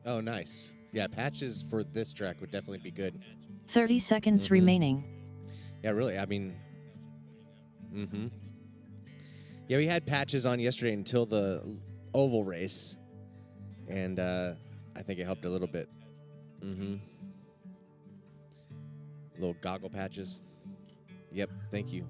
Oh, nice. Yeah, patches for this track would definitely be good. 30 seconds remaining. Yeah, really. I mean, yeah, we had patches on yesterday until the oval race, and I think it helped a little bit. Little goggle patches. Yep, thank you.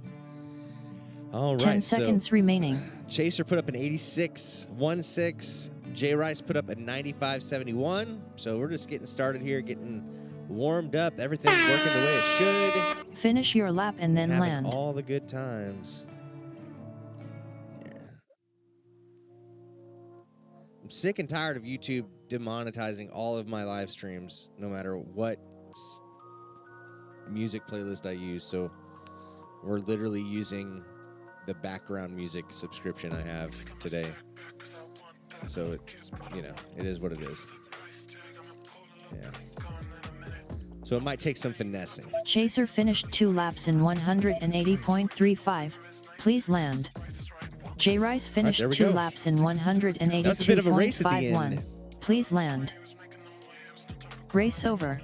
All right, 10 seconds remaining. Chaser put up an 86.16. Jay Rice put up a 95.71. So we're just getting started here, getting warmed up. Everything's working the way it should. Finish your lap and then having land. all the good times. Yeah. I'm sick and tired of YouTube demonetizing all of my live streams, no matter what music playlist I use. So we're literally using the background music subscription I have today. So it's, you know, it is what it is. Yeah. So it might take some finessing. Chaser finished 2 laps in 180.35. Please land. J Rice finished 2 laps in 182.51. Please land. Race over.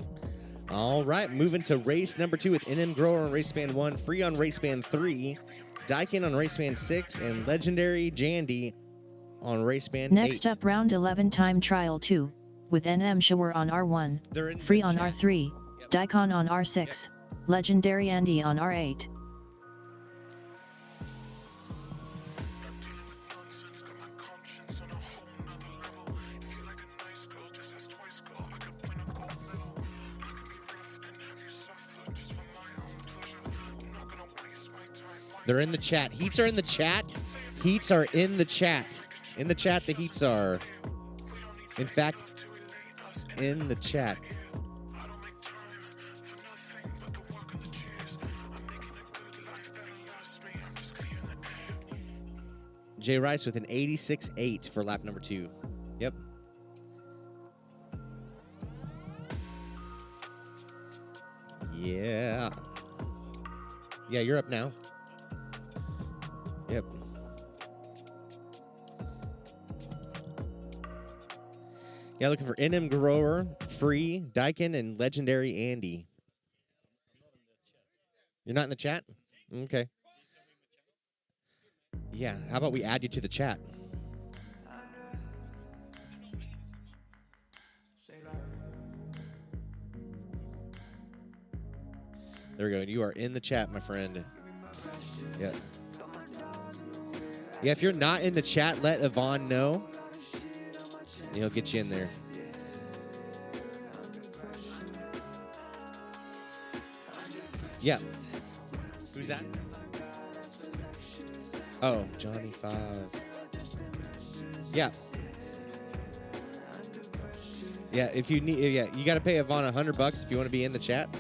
All right, moving to race number 2 with NM Grower on race band 1, Free on race band 3, Daikin on race band 6, and Legendary Jandy on race band 8. Next up, round 11 time trial 2, with NM Shower on R1, Free on R3, Daikon on R6, Legendary Andy on R8. They're in the chat. Heats are in the chat. Heats are in the chat. In the chat, the heats are. In fact, in the chat. Jay Rice with an 86.8 for lap number 2. Yep. Yeah. Yeah, you're up now. Yep. Yeah, looking for NM Grower, Free, Daikin, and Legendary Andy. You're not in the chat? Okay. Yeah, how about we add you to the chat? There we go. You are in the chat, my friend. Yeah. Yeah, if you're not in the chat, let Yvonne know. And he'll get you in there. Yeah. Who's that? Oh, Johnny 5. Yeah. Yeah, if you need, yeah, you got to pay Yvonne $100 if you want to be in the chat.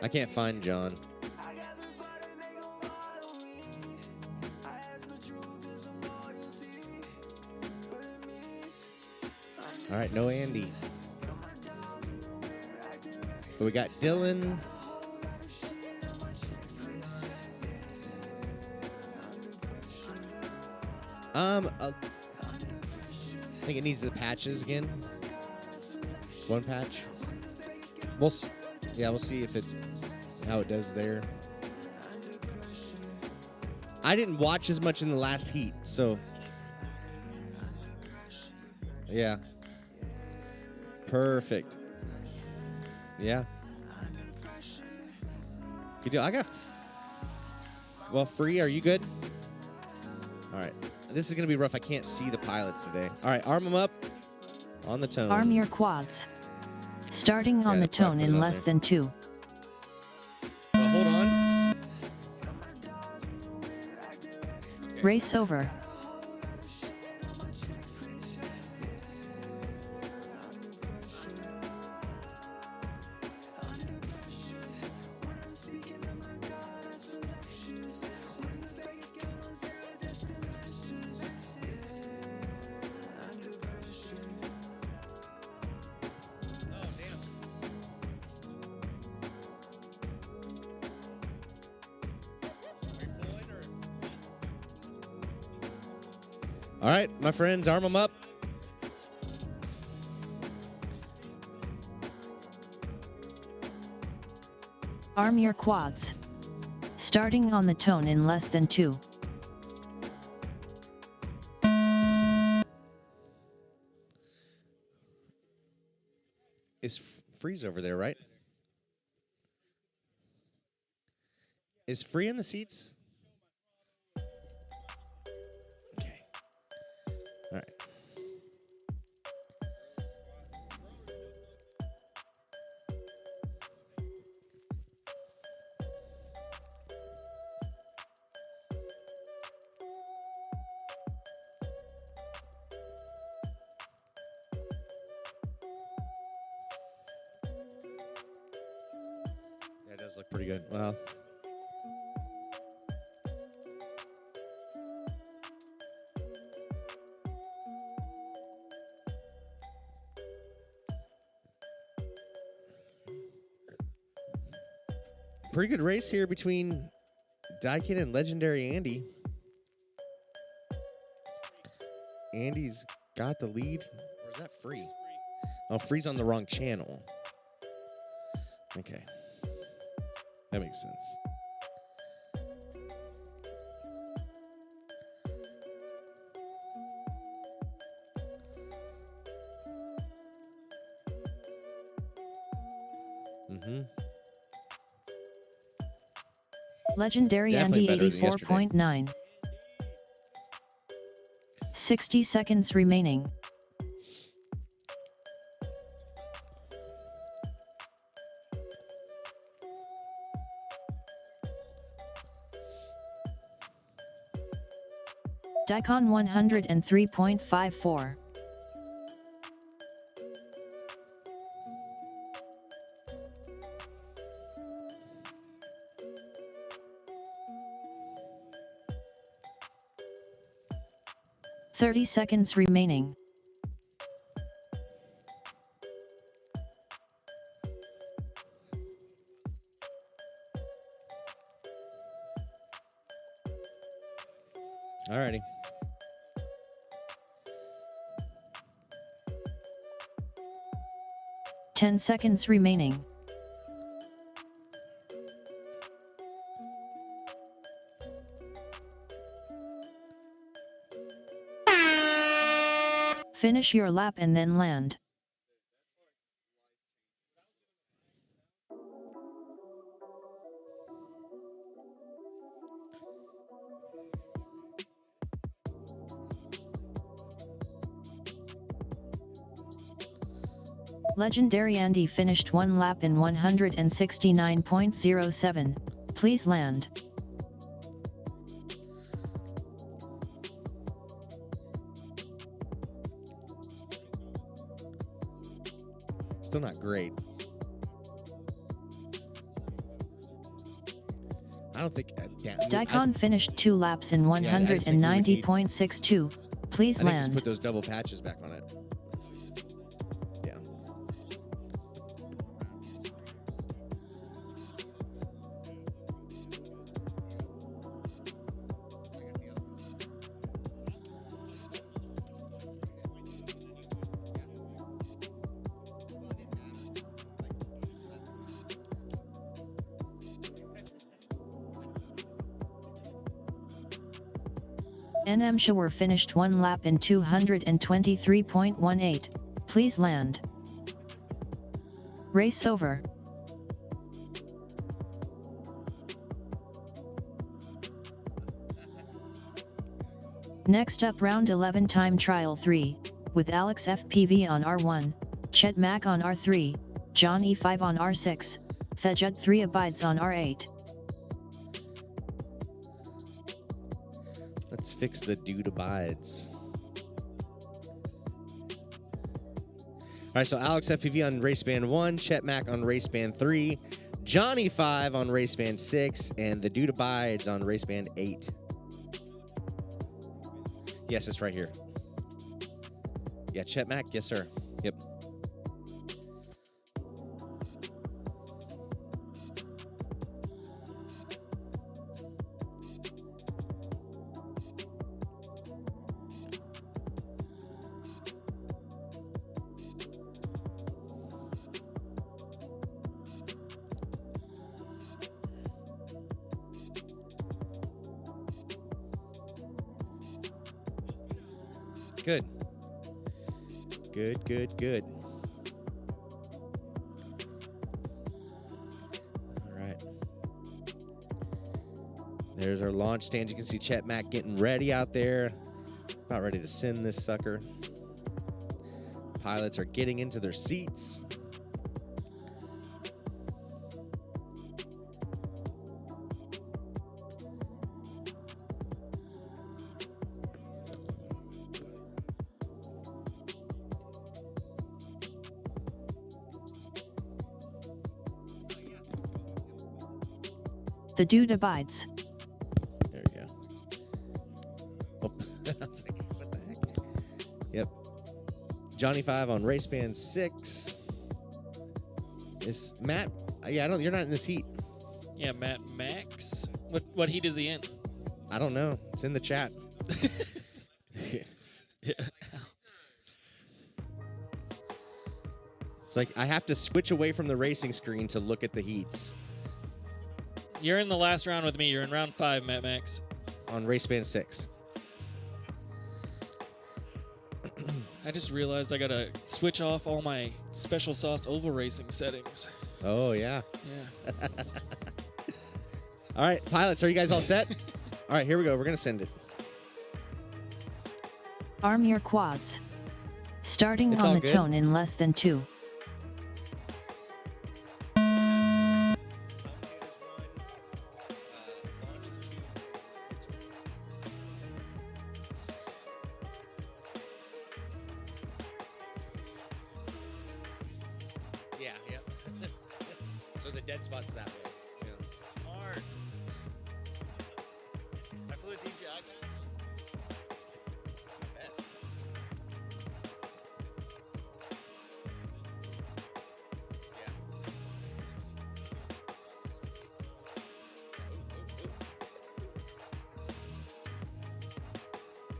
I can't find John. All right, no Andy. But we got Dylan. I think it needs the patches again. One patch. We'll see if it how it does there. I didn't watch as much in the last heat, so yeah. Perfect. Yeah. Good deal. I got Well, Free, are you good? All right. This is going to be rough. I can't see the pilots today. All right, arm them up on the tone. Arm your quads. Starting on the tone in less than 2. Well, hold on. Race over. All right, my friends, arm them up. Arm your quads. Starting on the tone in less than 2. Is Freeze over there, right? Is Free in the seats? Okay. All right. That does look pretty good. Wow. Pretty good race here between Daikin and Legendary Andy. Andy's got the lead. Or is that Free? Oh, Free's on the wrong channel. Okay. That makes sense. Mm-hmm. Legendary Definitely Andy better than 84.9. 60 seconds remaining. Daikon 103.54. Thirty seconds remaining. Alrighty. Ten seconds remaining. Finish your lap and then land. Legendary Andy finished 1 lap in 169.07. Please land. Still not great. I don't think... Daikon finished 2 laps in 190.62. Please I think just land. put those double patches back on it. Yeah. NM Shower finished 1 lap in 223.18. Please land. Race over. Next up, round 11 time trial 3, with Alex FPV on R1, Chet Mack on R3, John E5 on R6, Thejud 3 abides on R8. Let's fix the dude abides. All right, so Alex FPV on race band 1, Chet Mack on race band 3, Johnny 5 on race band 6, and the dude abides on race band 8. Yes, it's right here. Yeah, Chet Mack, yes, sir. Yep. Good. Good, good, good. All right. There's our launch stand. You can see Chet Mack getting ready out there. About ready to send this sucker. Pilots are getting into their seats. The dude abides. There we go. Oh. I was like, what the heck? Yep. Johnny 5 on race band 6. Is Matt? Yeah, you're not in this heat. Yeah, Matt Max. What heat is he in? I don't know. It's in the chat. Yeah. It's like I have to switch away from the racing screen to look at the heats. You're in the last round with me. You're in round 5, Matt Max. On race band 6. I just realized I gotta switch off all my special sauce oval racing settings. Oh, yeah. Yeah. All right, pilots, are you guys all set? All right, here we go. We're going to send it. Arm your quads. Starting It's all on the good. tone in less than 2. Yeah, yeah. So the dead spot's that way. Yeah. Smart. I flew a DJI back.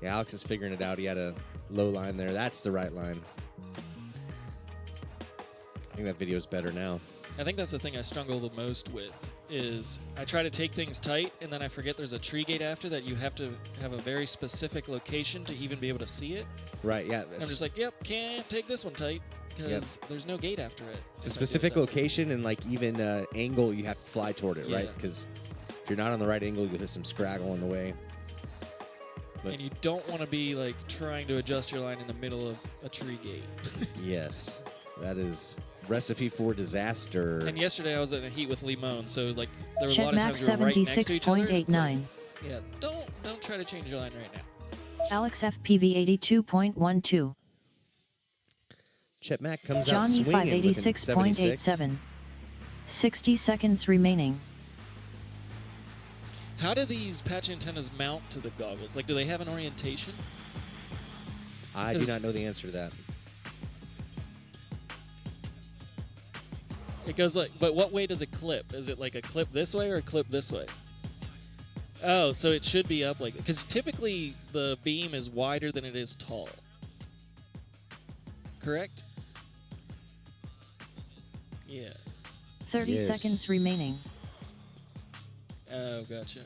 Yeah, Alex is figuring it out. He had a low line there. That's the right line. I think that video is better now. I think that's the thing I struggle the most with is I try to take things tight and then I forget there's a tree gate after that you have to have a very specific location to even be able to see it. Right, yeah. I'm just like, yep, can't take this one tight because there's no gate after it. It's a specific location and like even angle you have to fly toward it, right? Yeah. Because if you're not on the right angle, you'll hit some scraggle on the way. But And you don't want to be like trying to adjust your line in the middle of a tree gate. yes, that is recipe for disaster. And yesterday I was in a heat with Limon, so like there were a Chet lot of Mack times we were right next to each other. It's like, 76.89. yeah, don't try to change your line right now. Alex FPV 82.12. Chet Mack comes out Johnny swinging with an 586.87. 60 seconds remaining. How do these patch antennas mount to the goggles? Like, do they have an orientation? I do not know the answer to that. It goes like, but what way does it clip? Is it like a clip this way or a clip this way? Oh, so it should be up like, because typically the beam is wider than it is tall. Correct? Yeah. 30 Yes. seconds remaining. Oh, gotcha.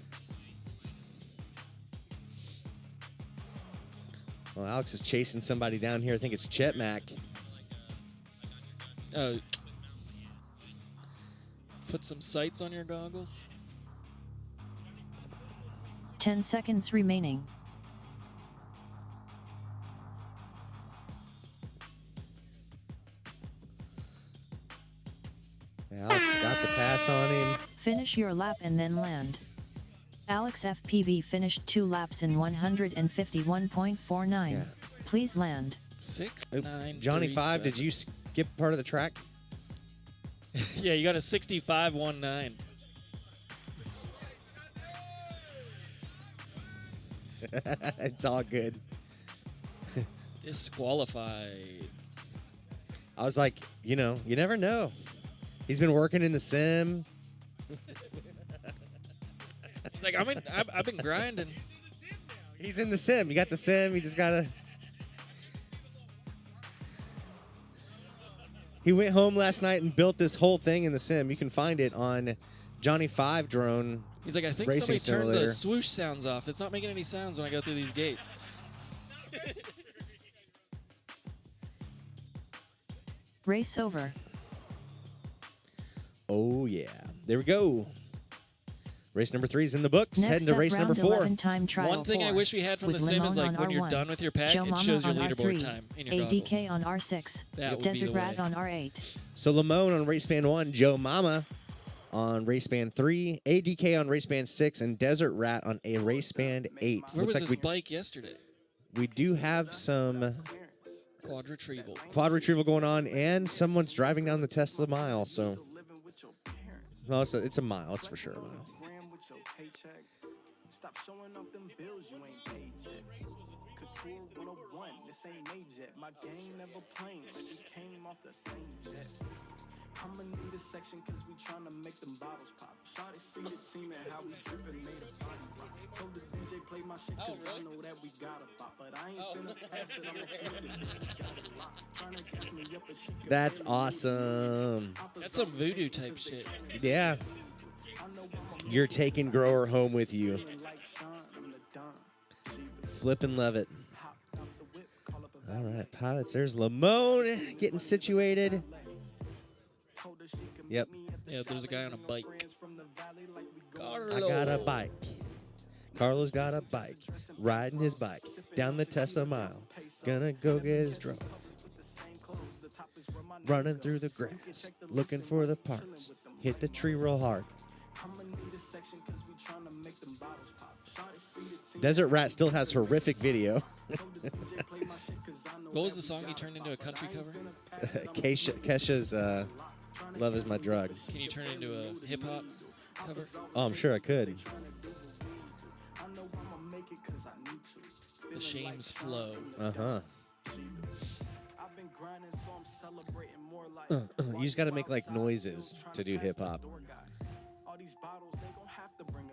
Well, Alex is chasing somebody down here. I think it's Chet Mack. Oh. Put some sights on your goggles. 10 seconds remaining. Alex got the pass on him. Finish your lap and then land. Alex FPV finished 2 laps in 151.49. Yeah. Please land. 6:09. Johnny 5, did you skip part of the track? Yeah, you got a 65.19. It's all good. Disqualified. I was like, you know, you never know. He's been working in the sim. It's like I've been grinding. He's in the sim. You got the sim. You just gotta. He went home last night and built this whole thing in the sim. You can find it on Johnny 5 drone. He's like, I think Racing somebody turned simulator. the swoosh sounds off. It's not making any sounds when I go through these gates. Race over. Oh yeah, there we go. Race number 3 is in the books. Next Heading to up, race number round 4. 11 time trial One thing I 4, wish we had from the with sim is Limon like on when you're R1, done with your pack, Joe it Mama shows your on leaderboard R3, time in your ADK goggles. on R6, That would be Desert the Rat way. on R8. So Limon on race band 1, Joe Mama on race band 3, ADK on race band 6, and Desert Rat on a race band 8. Where Looks was like this bike yesterday? we do have some Quad retrieval. quad retrieval going on, and someone's driving down the Tesla mile. So, well, it's a mile. It's for sure a mile. Stop showing off them bills you ain't paid yet. Couture 101, this ain't made yet. My gang never plain, we came off the same jet. I'ma need a section cause we tryna make them bottles pop. Shawty see the team and how we trippin', made a body rock. Told the DJ play my shit cause I know that we got a bop. But I ain't finna pass it, I'ma keep it, bitch, we got it locked. Tryna gas me up but she could That's play me. awesome. That's some voodoo type shit. Yeah. You're taking Grower home with you. Flip and love it. All right, pilots. There's Limon getting situated. Yep. Yeah, there's a guy on a bike. I got a bike. Carlos got a bike. Riding his bike down the Tesla mile. Gonna go get his drum. Running through the grass. Looking for the parts. Hit the tree real hard. Desert Rat still has horrific video. What was the song you turned into a country cover? Kesha's Love Is My Drug. Can you turn it into a hip hop cover? Oh, I'm sure I could. The Shames Flow. Uh-huh. You just got to make like noises to do hip hop.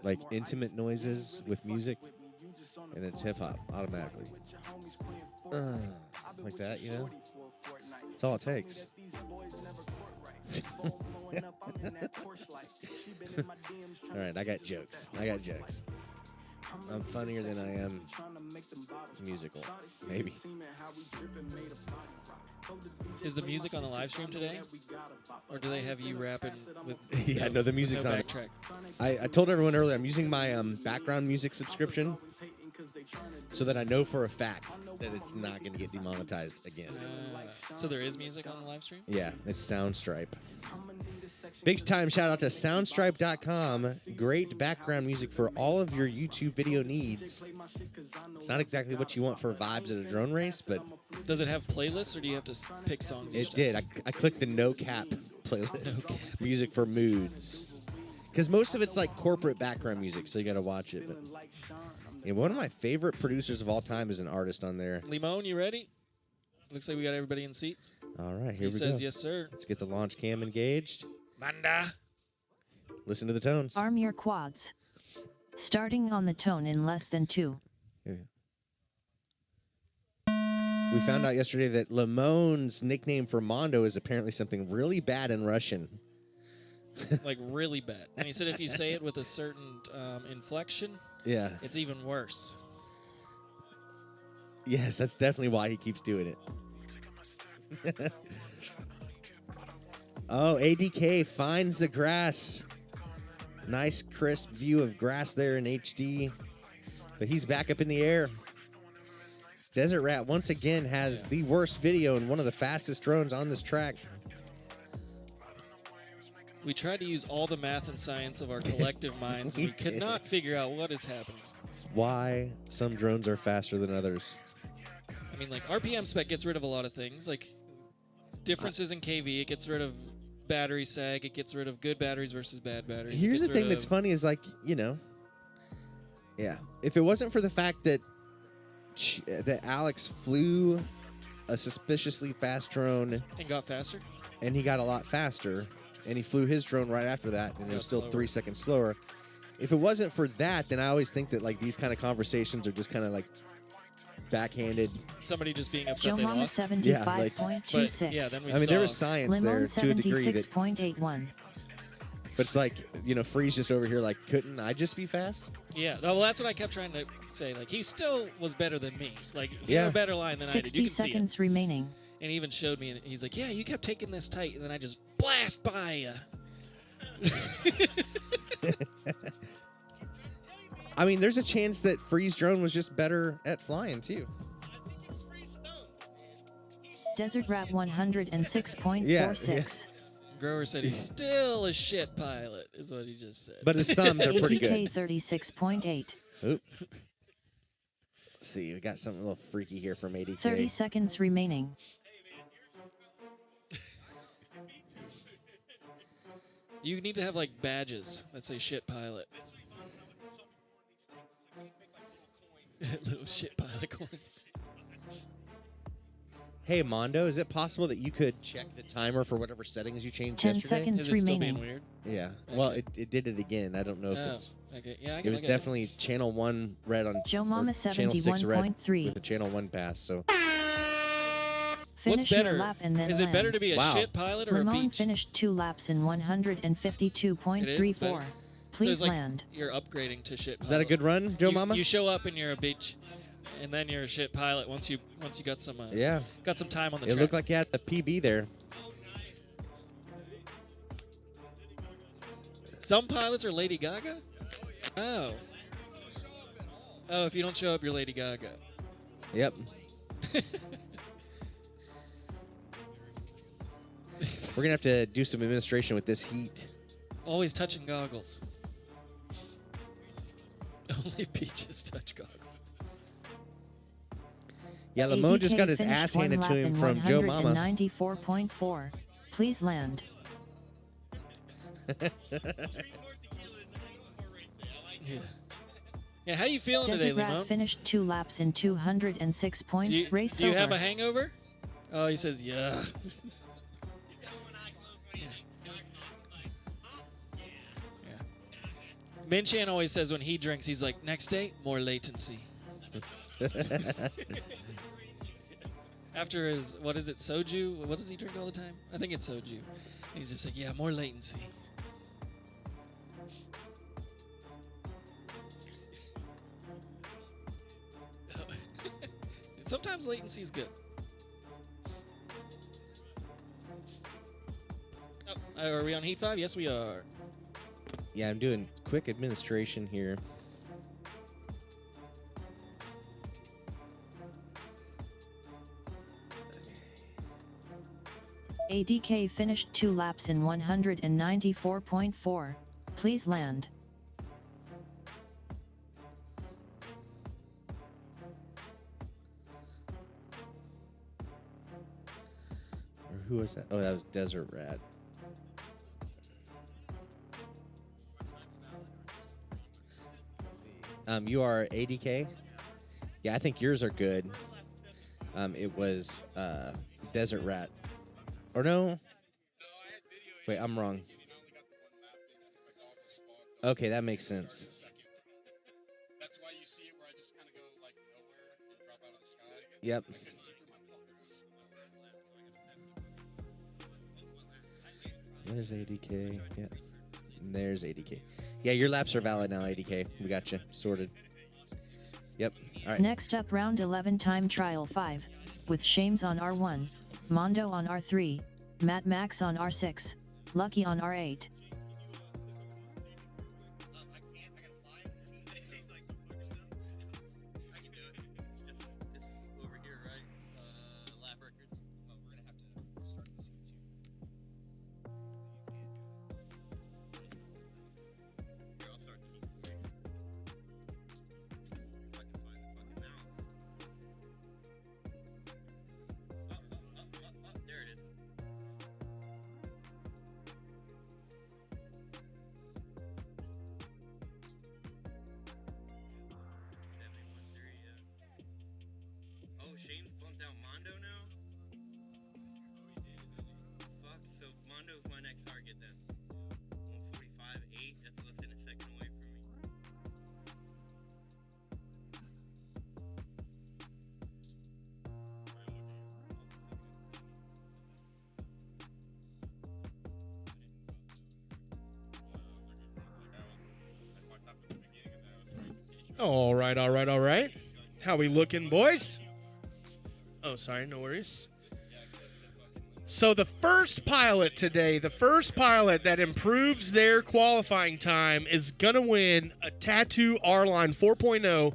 Like intimate noises with music, and it's hip hop automatically. Like that, you know? That's all it takes. All right, I got jokes. I'm funnier than I am musical, maybe. Is the music on the live stream today? Or do they have you rapping with Yeah, no, the music's no on. backtrack? I told everyone earlier I'm using my background music subscription so that I know for a fact that it's not going to get demonetized again. So there is music on the live stream? Yeah, it's Soundstripe. Big time shout out to soundstripe.com. Great background music for all of your YouTube video needs. It's not exactly what you want for vibes at a drone race, but Does it have playlists, or do you have to pick songs? each it did. I clicked the no cap playlist. Music for moods. Because most of it's like corporate background music, so you got to watch it. But yeah, one of my favorite producers of all time is an artist on there. Limon, you ready? Looks like we got everybody in seats. All right, here He we says go. yes, sir. Let's get the launch cam engaged. Manda. Listen to the tones. Arm your quads. Starting on the tone in less than 2. We found out yesterday that Limon's nickname for Mondo is apparently something really bad in Russian. Like really bad. And he said if you say it with a certain inflection, Yeah. it's even worse. Yes, that's definitely why he keeps doing it. Oh, ADK finds the grass. Nice crisp view of grass there in HD. But he's back up in the air. Desert Rat once again has the worst video and one of the fastest drones on this track. We tried to use all the math and science of our collective minds, and we could did. not figure out what is happening. Why some drones are faster than others? I mean, like, RPM spec gets rid of a lot of things, like differences in KV. It gets rid of battery sag. It gets rid of good batteries versus bad batteries. Here's the thing that's funny is, like, you know, yeah, if it wasn't for the fact that that Alex flew a suspiciously fast drone And got faster. and he got a lot faster, and he flew his drone right after that, and it Got was still slower. 3 seconds slower. If it wasn't for that, then I always think that, like, these kind of conversations are just kind of like backhanded. Somebody just being upset Joe they Mama lost. 75.26. But yeah, then we I mean, saw. there was science Limon there to a degree that, 76.81. but it's like, you know, Free's just over here like, couldn't I just be fast? Yeah, well, that's what I kept trying to say. Like, he still was better than me. Like, he Yeah. had a better line than I did. 60 You can see it. seconds remaining. And he even showed me, and he's like, yeah, you kept taking this tight, and then I just blast by you. I mean, there's a chance that Free's drone was just better at flying too. Desert Rat 106.46. Yeah. Grower said he's still a shit pilot, is what he just said. But his thumbs are pretty ATK good. 36.8. Oop. Let's see, we got something a little freaky here from 80K. 30 seconds remaining. You need to have, like, badges that say shit pilot. Little shit pilot coins. Hey, Mondo, is it possible that you could check the timer for whatever settings you changed 10 yesterday? seconds Is it still being remaining. weird? Yeah. Well, Okay. it did it again. I don't know if Oh, it's... okay. Yeah, I It can was look at definitely channel 1 red on... Joe or Mama channel 6 red 71.3. with a channel 1 pass, so... Finish What's better? your lap and then Is it better land. to be a Wow. shit pilot or a Limon beach? finished 2 laps in It is? It's 152.34. better. Please it's like land. You're upgrading to shit pilot. Is that a good run, Joe you, Mama? You show up and you're a beach, and then you're a shit pilot once you got some Yeah. got some time on the It track. looked like you had the PB there. Some pilots are Lady Gaga? Oh. Oh, if you don't show up, you're Lady Gaga. Yep. We're going to have to do some administration with this heat. Always touching goggles. Only beaches touch goggles. Yeah, Lamone just ADK got his finished ass 1 handed to lap him in from Joe Mama. 194.4. Please land. Yeah. Yeah, how you feeling today, Desert Rat Limon? finished 2 laps in 206 points. Race do you over. have a hangover? Oh, he says, yeah. Minchan always says when he drinks, he's like, next day, more latency. After his, what is it, soju? What does he drink all the time? I think it's soju. He's just like, yeah, more latency. Sometimes latency is good. Oh, are we on Heat 5? Yes, we are. Yeah, I'm doing quick administration here. ADK finished 2 laps in 194.4. Please land. Or who was that? Oh, that was Desert Rat. You are ADK? Yeah, I think yours are good. It was Desert Rat. Or no? Wait, I'm wrong. Okay, that makes sense. That's why you see it where I just kind of go like nowhere and drop out of the sky. Yep. I couldn't see through my There's ADK. Yeah. And there's ADK. Yeah, your laps are valid now, ADK. We got you sorted. Yep. All right. Next up, round 11 time trial 5, with Shames on R1, Mondo on R3, Matt Max on R6, Lucky on R8. All right, all right, all right. How we looking, boys? Oh, sorry, no worries. So the first pilot today, the first pilot that improves their qualifying time is going to win a Tattoo R-Line 4.0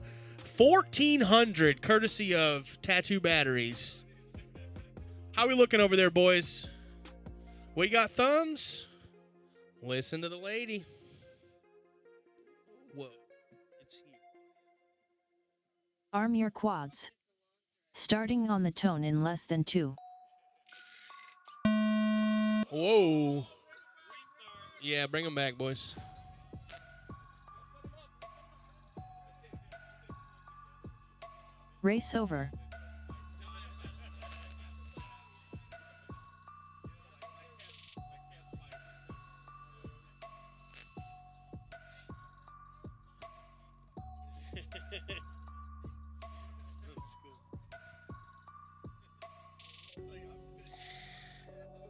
1400 courtesy of Tattoo Batteries. How we looking over there, boys? We got thumbs? Listen to the lady. Whoa. It's here. Arm your quads. Starting on the tone in less than 2. Whoa. Yeah, bring them back, boys. Race over.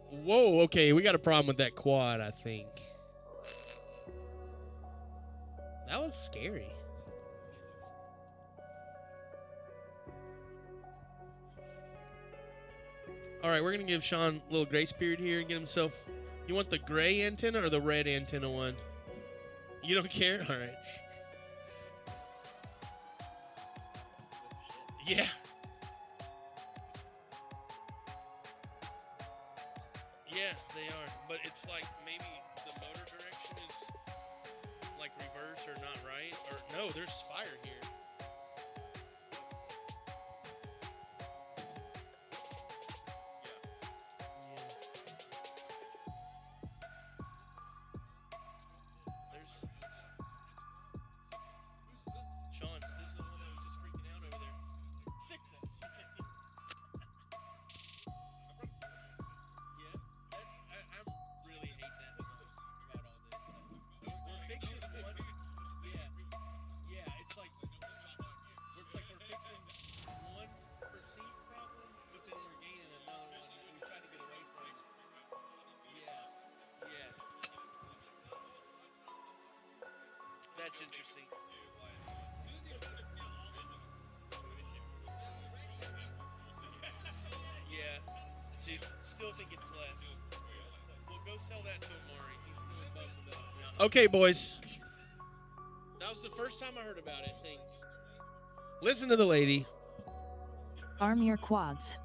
Whoa, okay, we got a problem with that quad, I think. That was scary. All right, we're going to give Sean a little grace period here and get himself... You want the gray antenna or the red antenna one? You don't care? All right. Yeah. Yeah, they are. But it's like maybe the motor direction is like reverse or not right. Or no, there's fire here. There's Sean, this is the one that was just freaking out over there. Sickness. Yeah, I really hate that about all this. We're fixing one. Yeah, it's like we're fixing one perceived problem, but then we're gaining another one. We try to get away from it. Yeah. That's interesting. Yeah. So you still think it's less. Well, go sell that to Amari. He's doing both of them. Okay, boys. That was the first time I heard about it. Thanks. Listen to the lady. Arm your quads.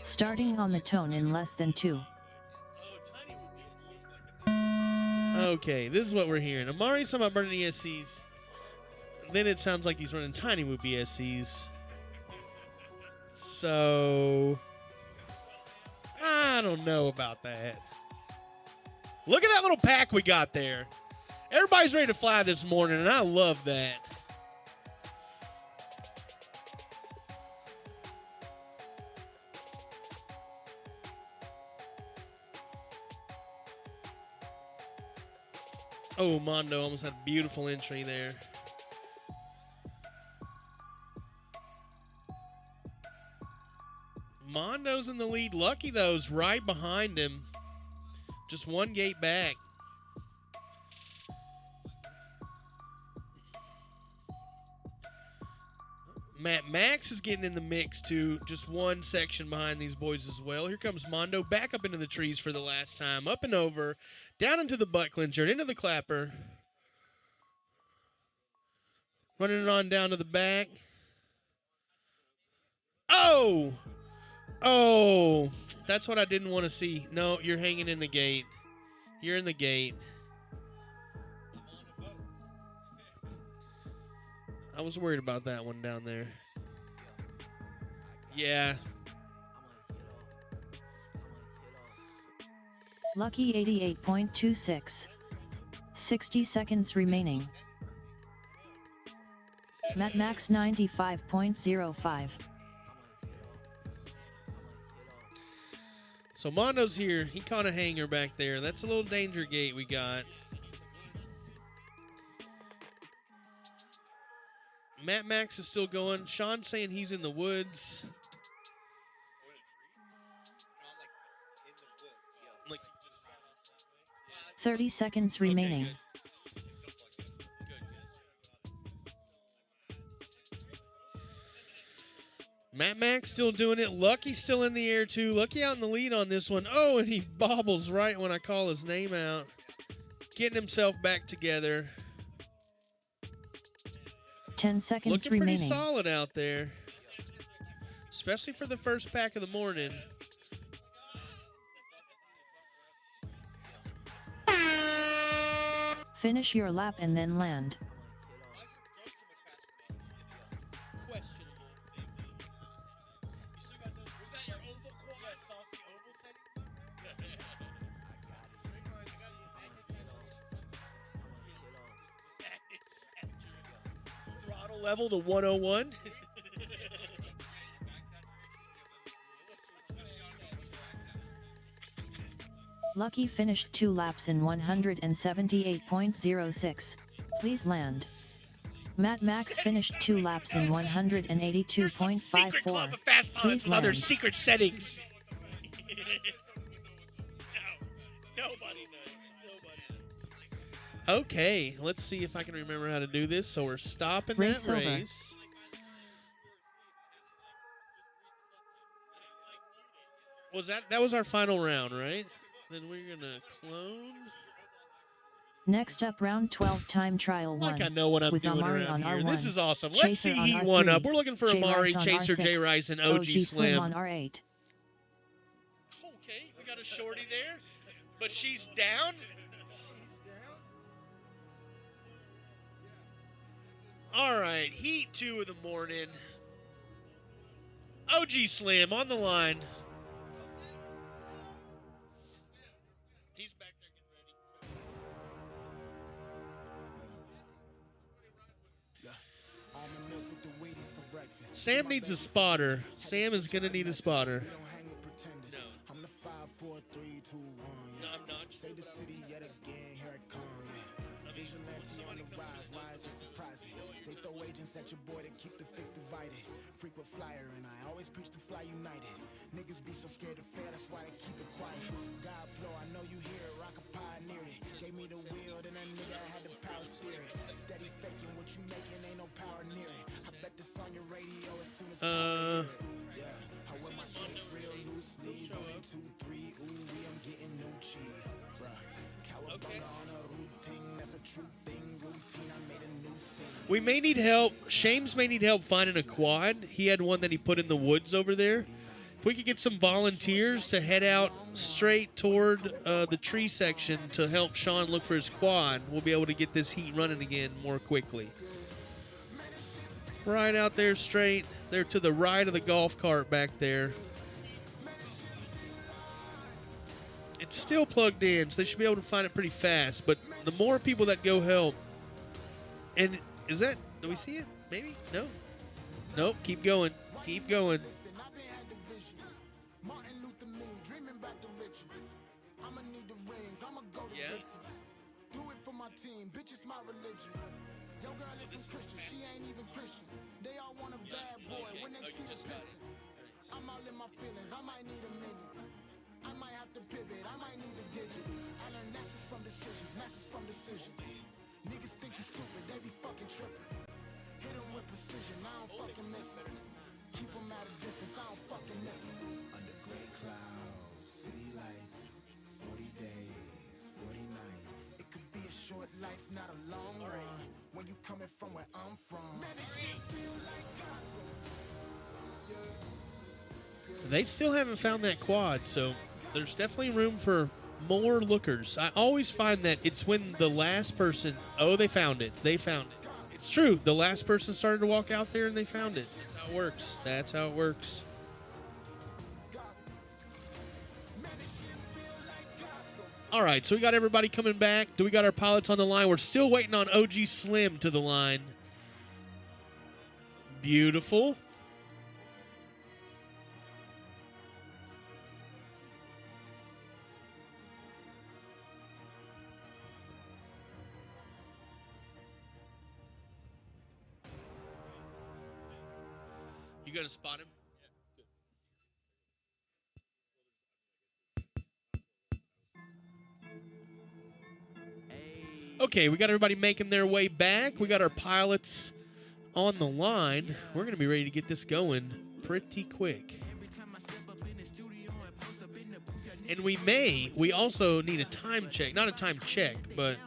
Starting on the tone in less than 2. Okay, this is what we're hearing. Amari's talking about burning ESCs. Then it sounds like he's running Tiny Whoop ESCs. So, I don't know about that. Look at that little pack we got there. Everybody's ready to fly this morning, and I love that. Oh, Mondo almost had a beautiful entry there. Mondo's in the lead. Lucky, though's right behind him. Just one gate back. Matt Max is getting in the mix too. Just one section behind these boys as well. Here comes Mondo back up into the trees for the last time. Up and over. Down into the butt clincher. Into the clapper. Running it on down to the back. Oh! Oh! That's what I didn't want to see. No, you're hanging in the gate. You're in the gate. I was worried about that one down there. Yeah. Lucky 88.26. 60 seconds remaining. Matt Max 95.05. So Mondo's here. He caught a hanger back there. That's a little danger gate we got. Matt Max is still going. Sean's saying he's in the woods. Like 30 seconds remaining. Okay, good. Matt Max still doing it. Lucky still in the air, too. Lucky out in the lead on this one. Oh, and he bobbles right when I call his name out. Getting himself back together. 10 seconds Looking remaining. pretty solid out there. Especially for the first pack of the morning. Finish your lap and then land. Throttle level to 101. Lucky finished 2 laps in 178.06. Please land. Matt Max finished 2 laps in Secret club 182.54. of fast mods Please with other land. secret settings. No, nobody knows. Nobody knows. Okay, let's see if I can remember how to do this. So we're stopping Race that over. race. Was that was our final round, right? Then we're gonna clone. Next up, round 12, time trial 1. Like I know what I'm with doing Amari around on here. R1, This is awesome. Let's Chaser see on Heat R3, 1 up. We're looking for J Amari, Rice on Chaser, R6, J Rice, and OG Slim. on R8. Okay, we got a shorty there, but she's down. All right, Heat 2 of the morning. OG Slim on the line. He's back there getting ready. Almond milk with the Wheaties for breakfast. Sam needs a spotter. Sam is going to need a spotter. We don't hang with pretenders. No. I'm the 5, 4, 3, 2, 1. No, I'm not. Say the city yet again, here it come. Yeah. Vigilante on the rise, why is it surprising? They throw agents at your boy to keep the fix divided. Frequent flyer, and I always preach to fly united. Niggas be so scared to fail, that's why they keep it quiet. God flow, I know you hear it, rock a pioneer it. Gave me the wheel, then that nigga had the power steer it. Steady faking what you making, ain't no power near it. I bet this on your radio as soon as yeah, I wear my cape real loose sleeves. I'm in 2, 3, ooh, I'm getting no cheese, bruh. Cowabunga on a routine, that's a true thing. Routine, I made a new scene. We may need help. Shames may need help finding a quad. He had one that he put in the woods over there. If we could get some volunteers to head out straight toward the tree section to help Sean look for his quad, we'll be able to get this heat running again more quickly. Right out there straight. They're to the right of the golf cart back there. It's still plugged in, so they should be able to find it pretty fast. But the more people that go help, and is that, do we see it? Maybe? No? Nope, keep going. Keep going. Listen, I've been had the vision. Martin Luther me, dreaming about the riches. I'ma need the rings, I'ma go the Yeah. distance. Do it for my team, bitch, it's my religion. Yo, girl is some Christian, she ain't even Christian. They all want a bad boy when they see the piston. I'm all in my feelings, I might need a minute. I might have to pivot, I might need a digit. I learned lessons from decisions, lessons from decisions. Niggas think you stupid, they be fucking tripping. Hit them with precision, I don't fucking miss them. Keep them at a distance, I don't fucking miss them. Under gray clouds, city lights, 40 days, 40 nights. It could be a short life, not a long run. When you coming from where I'm from. Man, this shit feel like They still haven't found that quad, so there's definitely room for more lookers. I always find that it's when the last person, oh, they found it. They found it. It's true. The last person started to walk out there and they found it. That's how it works. That's how it works. All right, so we got everybody coming back. Do we got our pilots on the line? We're still waiting on OG Slim to the line. Beautiful. You gonna spot him? Okay, we got everybody making their way back. We got our pilots on the line. We're going to be ready to get this going pretty quick. And we also need a time check. Not a time check, but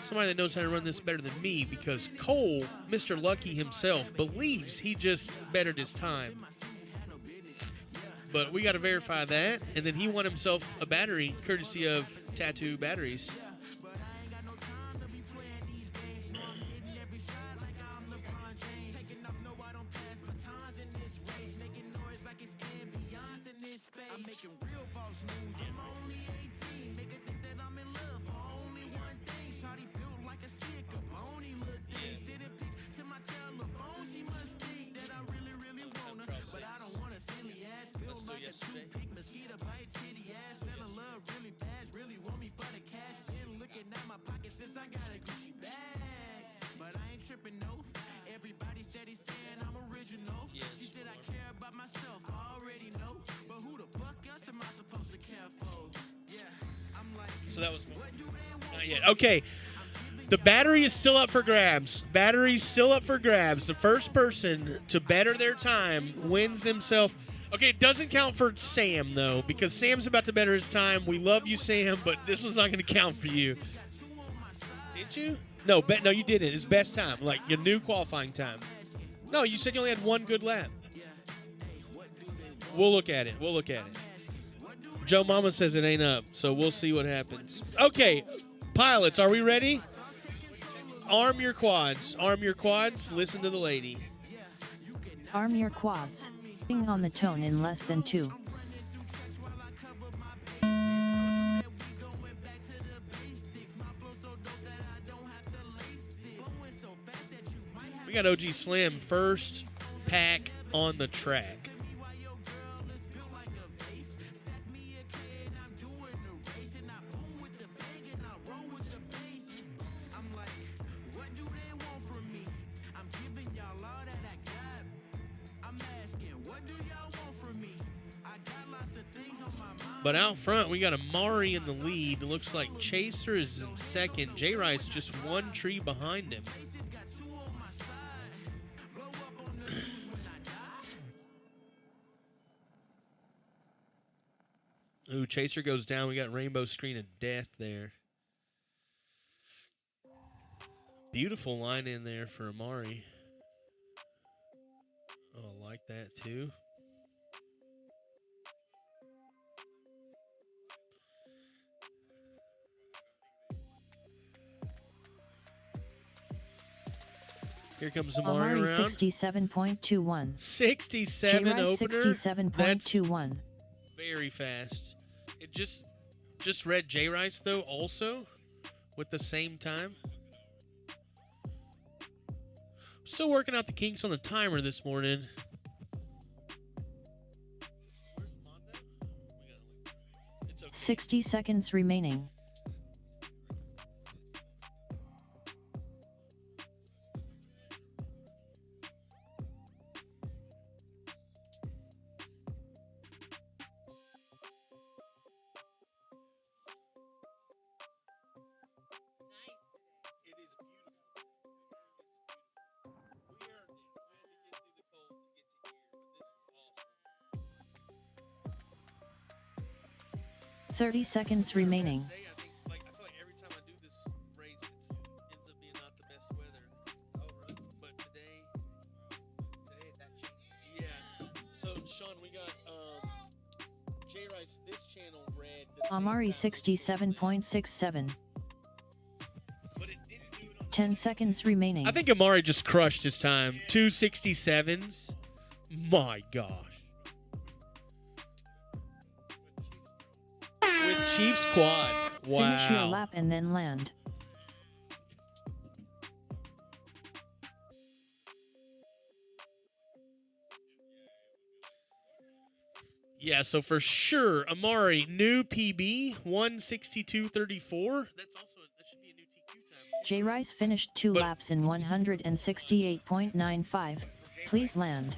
somebody that knows how to run this better than me, because Cole, Mr. Lucky himself, believes he just bettered his time. But we got to verify that, and then he won himself a battery, courtesy of Tattoo Batteries. So that was not yet. Okay. The battery is still up for grabs. Battery's still up for grabs. The first person to better their time wins themselves. Okay, it doesn't count for Sam, though, because Sam's about to better his time. We love you, Sam, but this one's not going to count for you. Did you? No, no, you didn't. It's best time, like your new qualifying time. No, you said you only had one good lap. We'll look at it. We'll look at it. Joe Mama says it ain't up, so we'll see what happens. Okay, pilots, are we ready? Arm your quads. Arm your quads. Listen to the lady. Arm your quads. Bing on the tone in less than 2. We got OG Slim first pack on the track. But out front, we got Amari in the lead. It looks like Chaser is in second. J Rice just one tree behind him. Ooh, Chaser goes down. We got rainbow screen of death there. Beautiful line in there for Amari. Oh, I like that too. Here comes Amari around. 67.21. 67 J-Rice opener. 67.21. Very fast. It just read J Rice though also with the same time. Still working out the kinks on the timer this morning. 60 seconds remaining. We earned it. We had to get through the cold to get to here, but this is awesome. 30 seconds remaining. Today, I feel like every time I do this race, it ends up being not the best weather. Oh, really? But today that changed. Yeah. So, Sean, we got J Rice. This channel read the Amari 67.67. 10 seconds remaining. I think Amari just crushed his time. 267s. My gosh. With Chief's quad. Wow. Finish your lap and then land. Yeah, so for sure, Amari, new PB, 162.34. That should be a new TQ time. J Rice finished 2 laps in 168.95. Please land.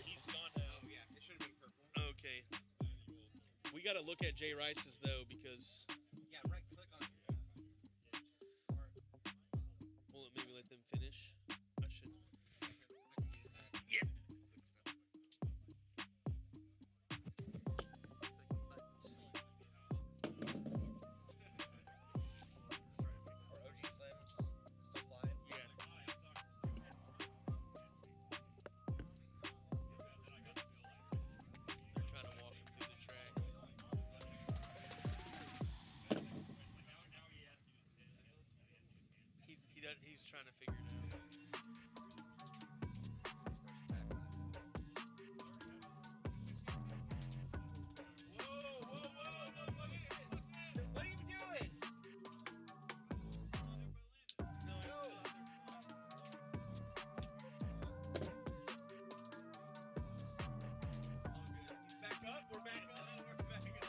He's gone now. Yeah, it should have been purple. Okay. We got to look at J Rice's though because right click on it. Well, maybe let them finish. I should. Yeah. trying to figure it out. What are you doing? Back up. We're back up. We're back up.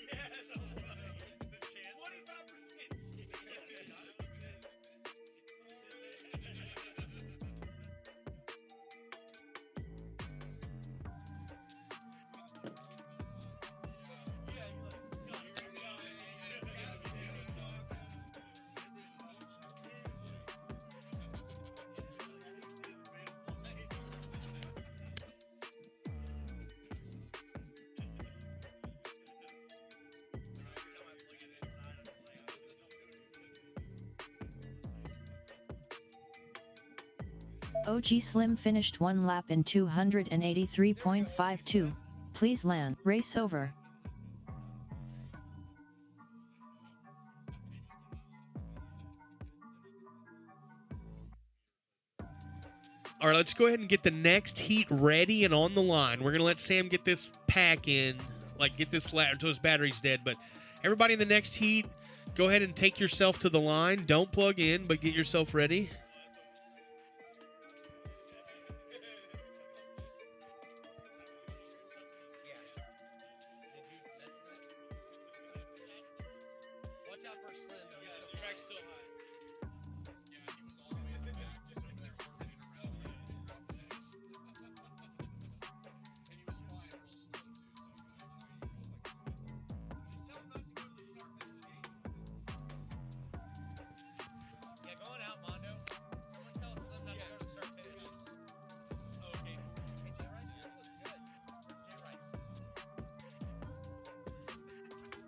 Yeah, the chance. 25%. OG Slim finished one lap in 283.52. Please land. Race over. All right, let's go ahead and get the next heat ready and on the line. We're going to let Sam get this pack in, like get this lap until his battery's dead. But everybody in the next heat, go ahead and take yourself to the line. Don't plug in, but get yourself ready. Watch out for Slim. The track's still high. Yeah, he was all the way in the back, just over there orbiting around trying to figure out pace. And he was flying real slow too, so he couldn't. Just tell him not to go to the start finish gate. Yeah, going out, Mondo. Someone tell Slim not to go to the start finish. Oh, okay. Hey, Jay Rice, yours looks good. Where's Jay Rice?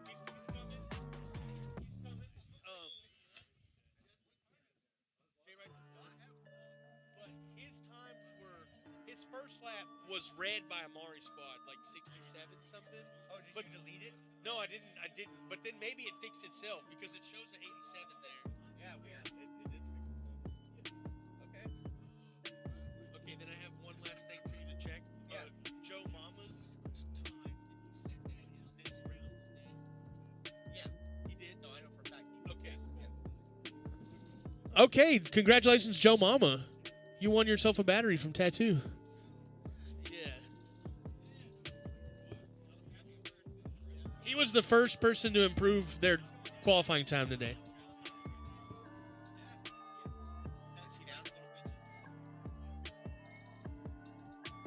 He's coming. He's coming. Jay Rice is gone. But his times were, his first lap was read by Amari squad, like 67 something. Oh, did But- you delete it? No, I didn't. But then maybe it fixed itself because it shows an 87 there. Yeah, weird. It did fix itself. Okay. Okay, then I have one last thing for you to check. Yeah. Joe Mama's time, did he set that in this round today? Yeah. He did? No, I know for a fact. He Okay. Yeah. Okay, congratulations, Joe Mama. You won yourself a battery from Tattoo. Yeah. He was the first person to improve their qualifying time today.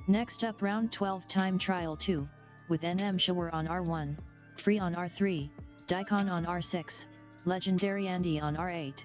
Next up, round 12 time trial 2, with NM Shower on R1, Free on R3, Daikon on R6, Legendary Andy on R8.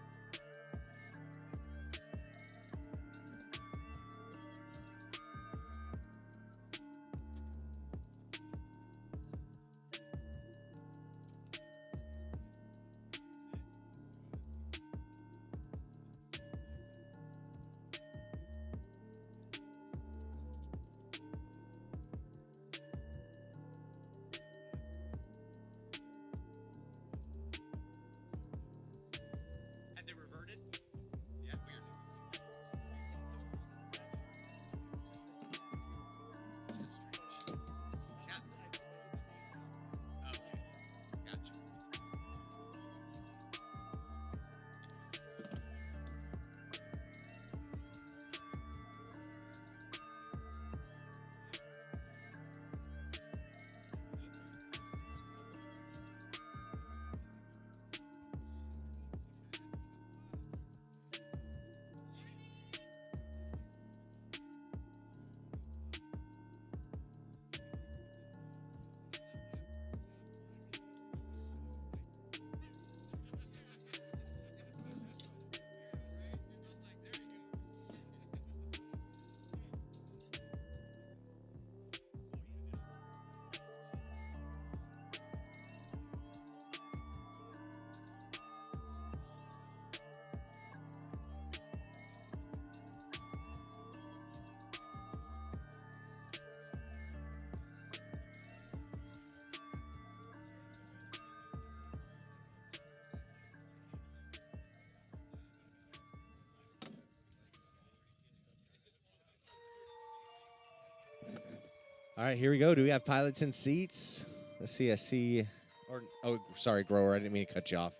All right, here we go. Do we have pilots in seats? Let's see. I see. Or oh, sorry, Grower. I didn't mean to cut you off.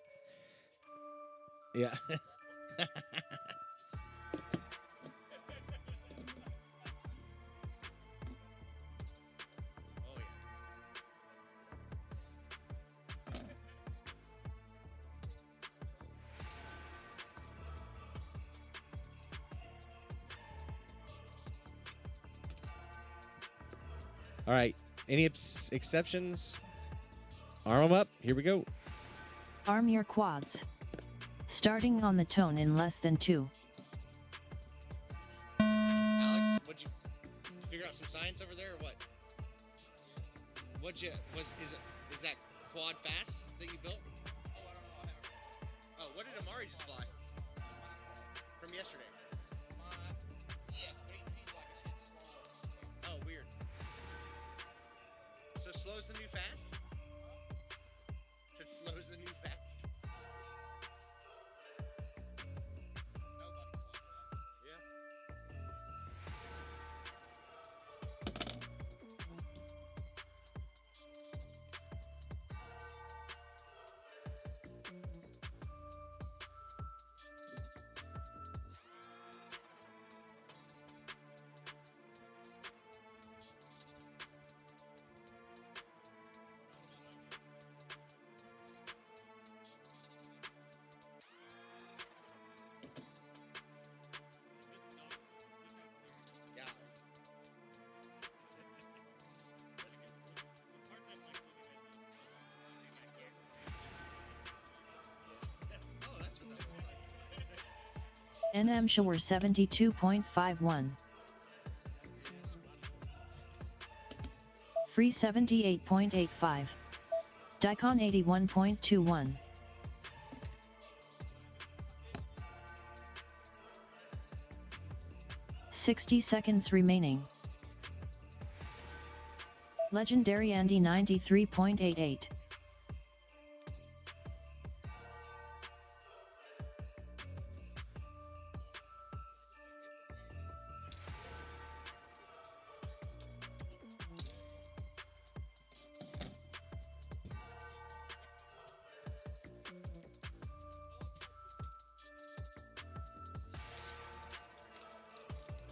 Yeah. All right. Any exceptions? Arm them up. Here we go. Arm your quads. Starting on the tone in less than 2. Alex, did you figure out some science over there or what? Is that quad fast that you built? Oh, I don't know. I haven't. Oh, what did Amari just fly? From yesterday. Yes, but he's like a shit slow. Oh, weird. So slow's the new fast? So slow's the new fast? Yeah. Yeah. Oh, that's what that looks like. NM Shower 72.51. Free 78.85. Dicon 81.21. "60 seconds remaining. Legendary Andy 93.88.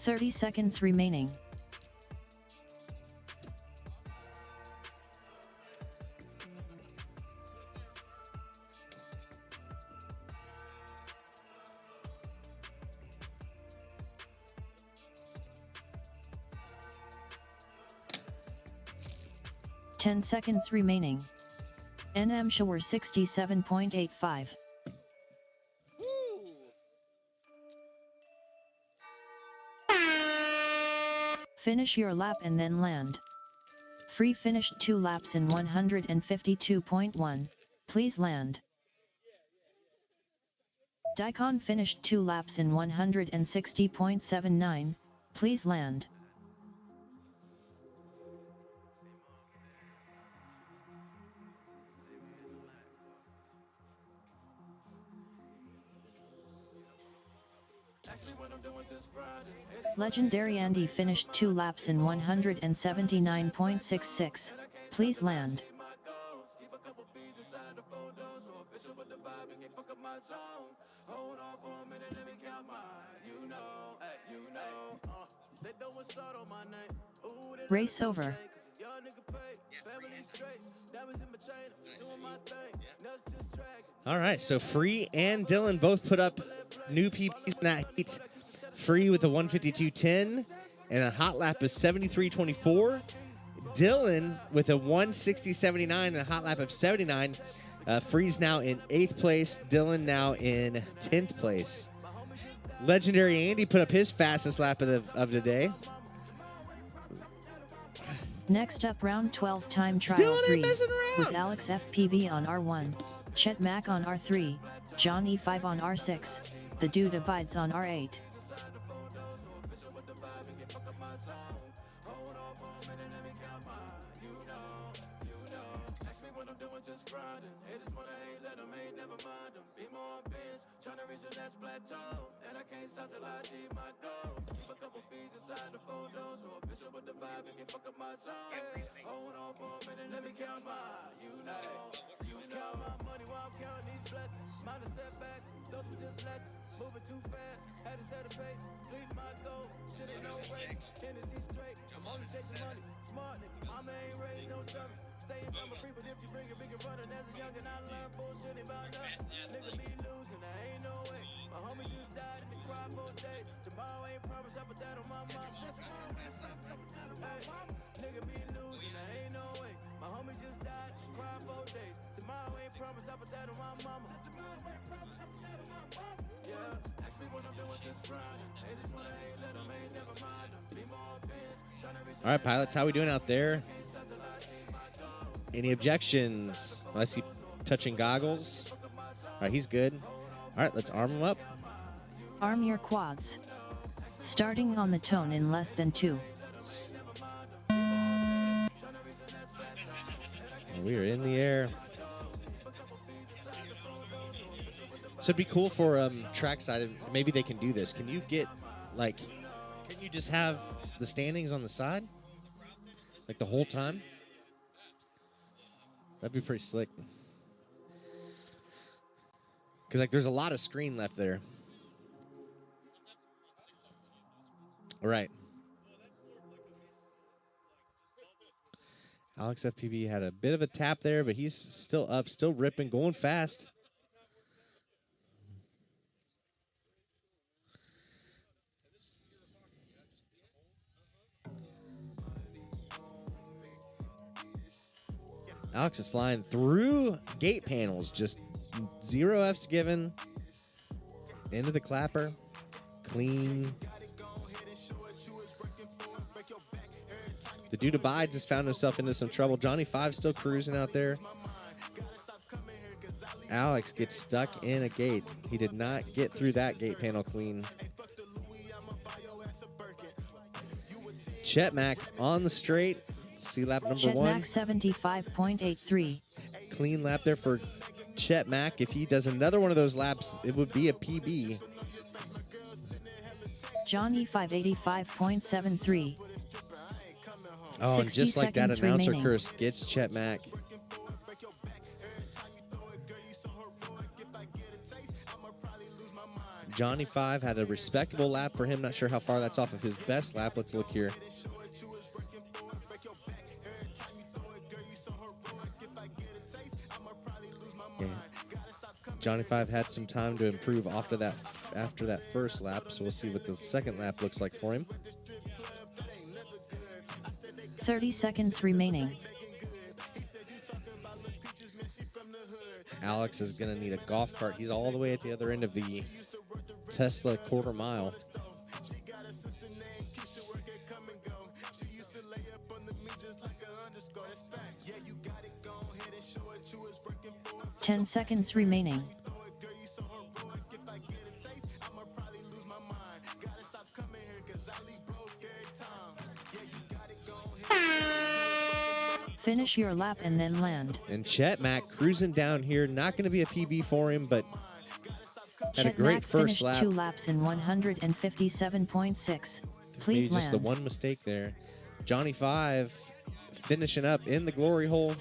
"30 seconds remaining. "10 seconds remaining. NM Shower 67.85. Finish your lap and then land. Free finished 2 laps in 152.1. Please land. Dicon finished 2 laps in 160.79. Please land. Legendary Andy finished 2 laps in 179.66. Please land. Race over. All right, so Free and Dylan both put up new PBs in that heat. Free with a 152.10 and a hot lap of 73.24. Dylan with a 160.79 and a hot lap of 79. Free's now in 8th place. Dylan now in 10th place. Legendary Andy put up his fastest lap of the day. Next up, round 12 time trial Dylan ain't 3 messing around. with Alex FPV on R1, Chet Mack on R3, John E5 on R6, The Dude Abides on R8. Tryna reach the next plateau, and I can't stop till I achieve my goals. Keep a couple fees inside the photos, so official with the vibe, it can fuck up my zone. Hold on for a minute, let me count my, you count my money while I'm counting these blessings. Minor setbacks, those were just lessons. Moving too fast, had to set a pace. Bleed my goals, shit ain't no race. Hennessy straight, I'm only chasing money. Smart nigga, mama ain't raised no dummy. Staying from a free, but if you bring it, we can run it. As a youngin', I learned bullshit ain't about nothing. Nigga be losing, there ain't no way. My homie just died in the cry for a day. Tomorrow ain't promised, I put that on my mom. Hey, nigga be losing, there ain't no way. My homie just died, cry 4 days. Tomorrow ain't promised, I put that on my mama. Yeah, ask me what I'm doing since Friday. Haters wanna hate, let them hate, never mind them. Be more bitch, tryna reach. All right, pilots, how we doing out there? Any objections? I see touching goggles. All right, he's good. All right, let's arm him up. Arm your quads. Starting on the tone in less than 2. And we are in the air. So it'd be cool for trackside. Maybe they can do this. Can you get like? Can you just have the standings on the side, like the whole time? That'd be pretty slick. Because like, there's a lot of screen left there. All right. Alex FPV had a bit of a tap there, but he's still up, still ripping, going fast. Alex is flying through gate panels, just 0 Fs given. Into the clapper. Clean. The dude abides has found himself into some trouble. Johnny 5 still cruising out there. Alex gets stuck in a gate. He did not get through that gate panel clean. Chet Mack on the straight. See lap number Chet 1. Mack 75.83. Clean lap there for Chet Mack. If he does another one of those laps, it would be a PB. Johnny 585.73. Oh, and 60 just like that, seconds announcer remaining. curse gets Chet Mack. Johnny 5 had a respectable lap for him. Not sure how far that's off of his best lap. Let's look here. Yeah. Johnny 5 had some time to improve after that first lap, so we'll see what the second lap looks like for him. 30 seconds remaining. Alex is going to need a golf cart. He's all the way at the other end of the Tesla quarter mile. Ten seconds remaining. Finish your lap and then land. And Chet Mack cruising down here. Not going to be a PB for him, but had a Chet great Mack first finished lap. 2 laps in 157.6. Please Maybe just the land. one mistake there. Johnny 5 finishing up in the glory hole.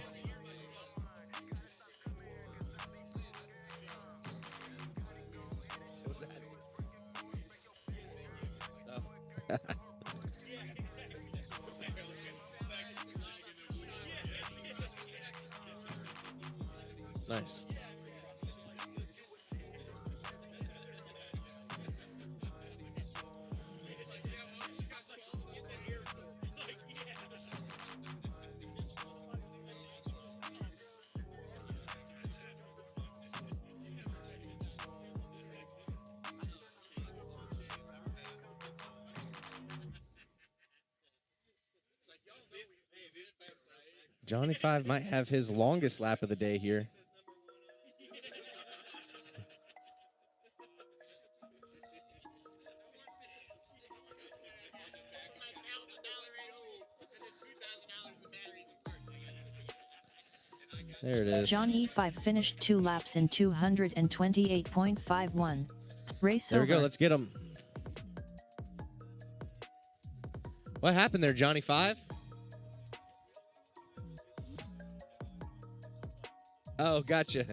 What was that? Oh. Nice. Johnny 5 might have his longest lap of the day here. There it is. John E5 finished 2 laps in 228.51. Race There we over. go. Let's get him. What happened there, Johnny 5? Oh, gotcha.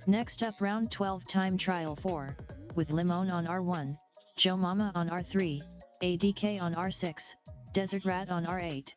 Next up, round 12 time trial 4, with Limon on R1, Joe Mama on R3, ADK on R6, Desert Rat on R8.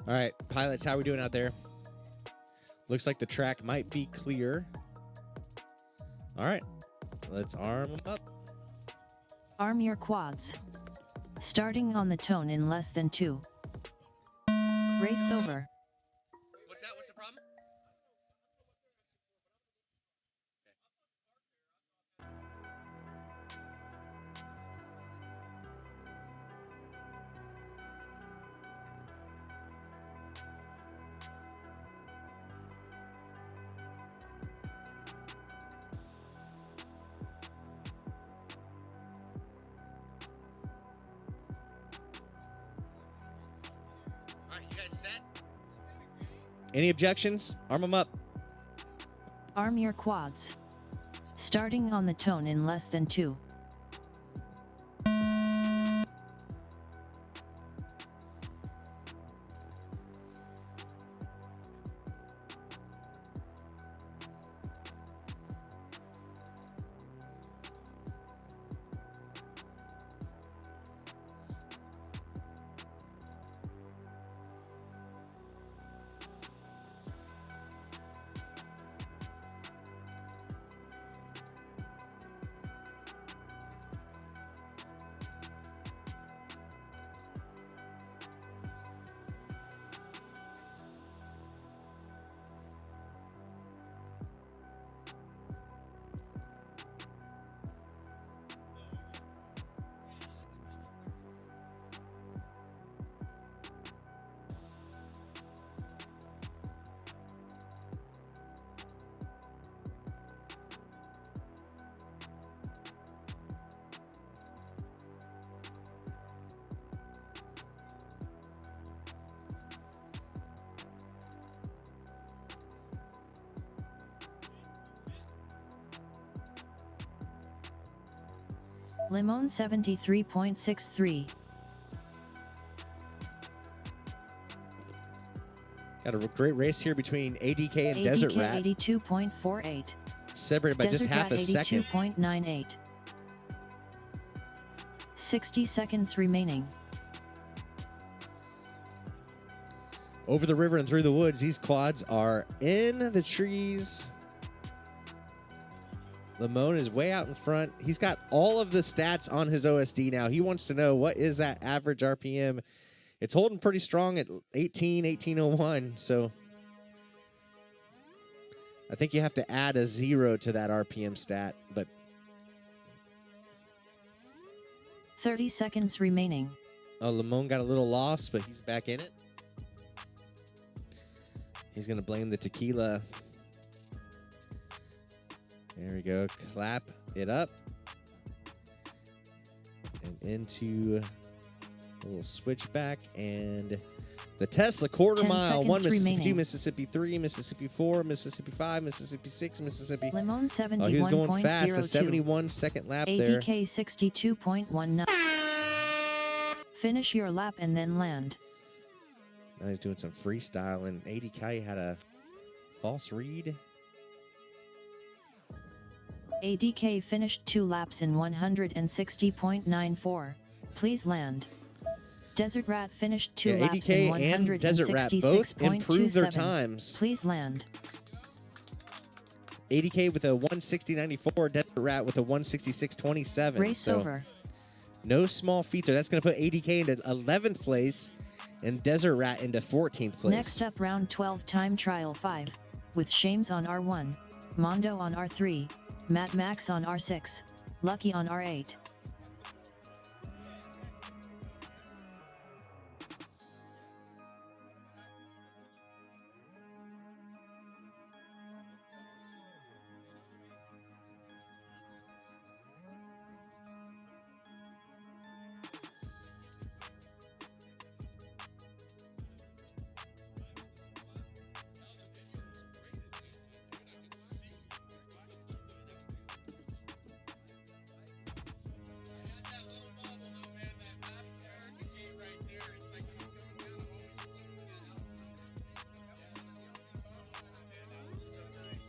All right, pilots, how we doing out there? Looks like the track might be clear. All right, let's arm them up. Arm your quads. Starting on the tone in less than 2. Race over. What's that? What's the problem? All right, you guys set? Any objections? Arm them up. Arm your quads. Starting on the tone in less than 2. Limon 73.63. Got a great race here between ADK and Desert ADK Rat, 82.48. separated by Desert just half Rat a second. 82.98. 60 seconds remaining. Over the river and through the woods, these quads are in the trees. Limon is way out in front. He's got all of the stats on his OSD now. He wants to know, what is that average RPM? It's holding pretty strong at 1801. So I think you have to add a 0 to that RPM stat. But 30 seconds remaining. Limon got a little lost, but he's back in it. He's going to blame the tequila. There we go. Clap it up. And into a little switchback and the Tesla quarter 10 mile. 1 seconds Mississippi, remaining. 2 Mississippi, 3 Mississippi, 4 Mississippi, 5 Mississippi, 6 Mississippi. Limon Oh, he was going fast. A 71.02. 71-second lap there. ADK 62.19. Finish your lap and then land. Now he's doing some freestyling. ADK had a false read. ADK finished 2 laps in 160.94. Please land. Desert Rat finished 2 Yeah, laps in ADK and Desert Rat both improved their 166.27. times. Please land. ADK with a 160.94, Desert Rat with a 166.27. Race so over. no small feat there. That's going to put ADK into 11th place and Desert Rat into 14th place. Next up, round 12 time trial 5, with Shames on R1, Mondo on R3, Matt Max on R6, Lucky on R8. That little bubble though, man, that last America gate right there, it's like when you're going down, I'm always floating down. Man, that was so nice.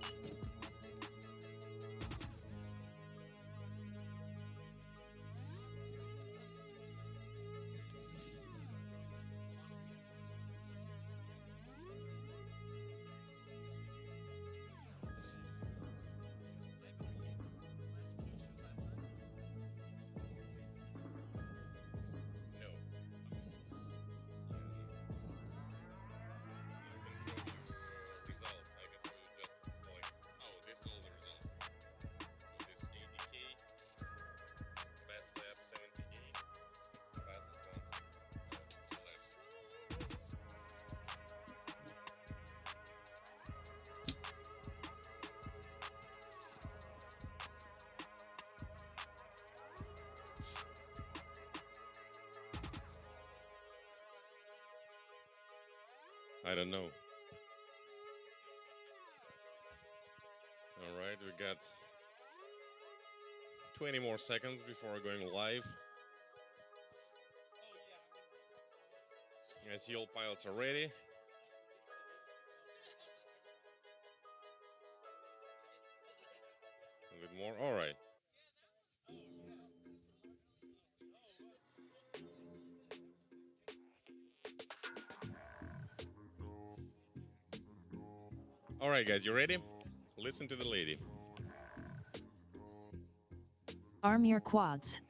Results. I can show you just like, oh, this is all the results. So this ADK, best lap 78, fastest 160 laps. I don't know. All right, we got 20 more seconds before going live. I see all pilots are ready. A bit more. All right. All right, guys, you ready? Listen to the lady. Arm your quads.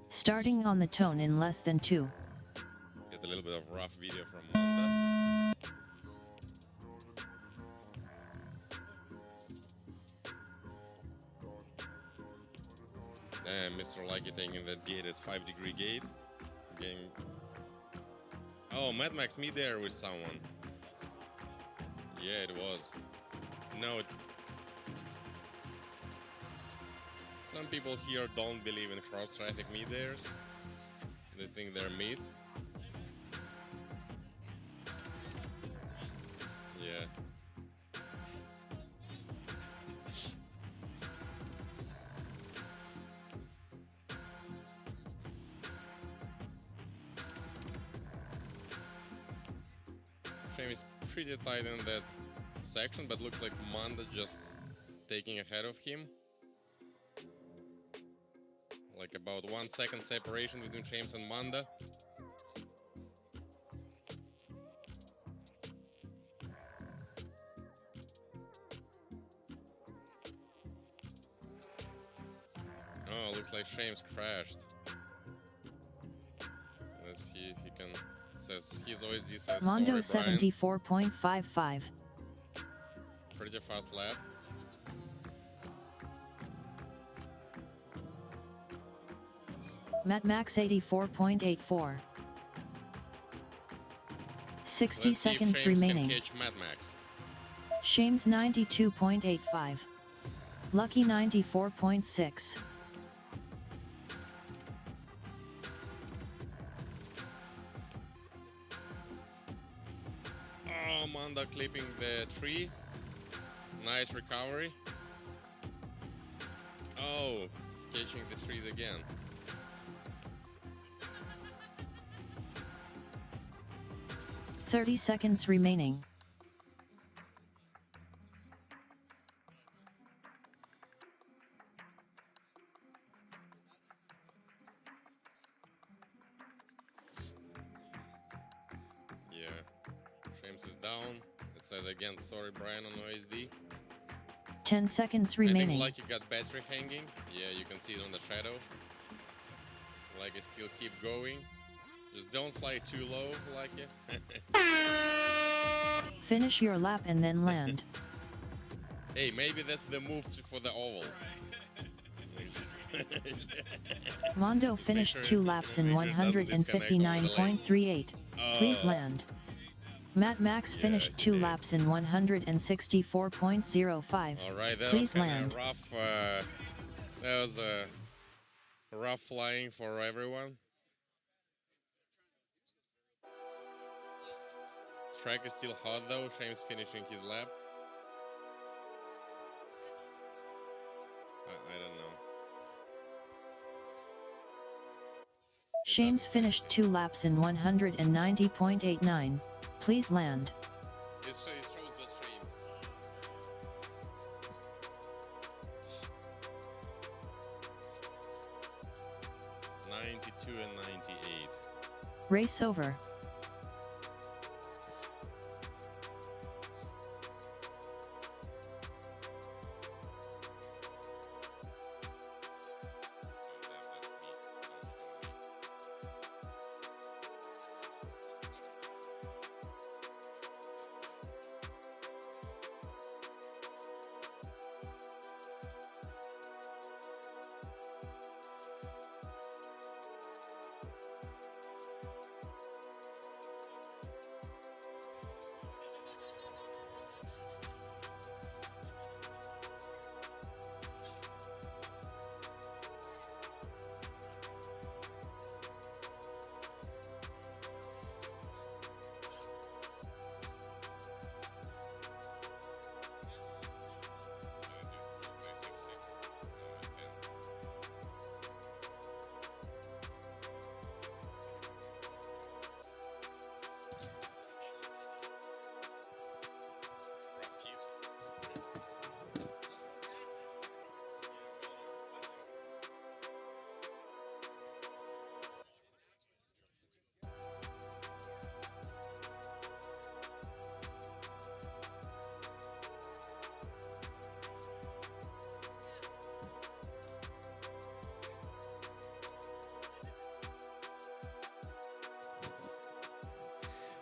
Starting on the tone in less than 2. Get a little bit of rough video from Manda. And Mr. Lucky thinking that gate is 5-degree gate. Getting... Oh, Mad Max me there with someone. Yeah, it was. No, some people here don't believe in cross-traffic me-theres. They think they're myth. Yeah. Shame is pretty tight in that section, but looks like Manda just taking ahead of him. Like about 1 second separation between James and Manda. Oh, looks like James crashed. Let's see if he can. It says his OSD says Mondo sorry, Brian. 74.55. Pretty fast lap. Matt Max 84.84. 60 Let's see if seconds James remaining. can catch Mad Max. Shames 92.85. Lucky 94.6. Oh, Manda clipping the tree. Nice recovery. Oh, catching the trees again. "30 seconds remaining. Yeah. James is down. It says again, sorry, Brian on OSD. 10 seconds I remaining. think Lucky got battery hanging. Yeah, you can see it on the shadow. Lucky still keep going. Just don't fly too low, Lucky. Finish your lap and then land. Hey, maybe that's the move for the oval. Mondo finished sure- 2 laps in make sure it doesn't disconnect on the lane. 159.38. Please Oh. land. Matt Max Yeah, finished he 2 did. laps in 164.05. All right, that Please was kind land. of rough. That was rough flying for everyone. Track is still hot though. Shame's finishing his lap. I don't know. Shames finished 2 laps in 190.89. Please land. It shows just Shames. (92 and 98). Race over.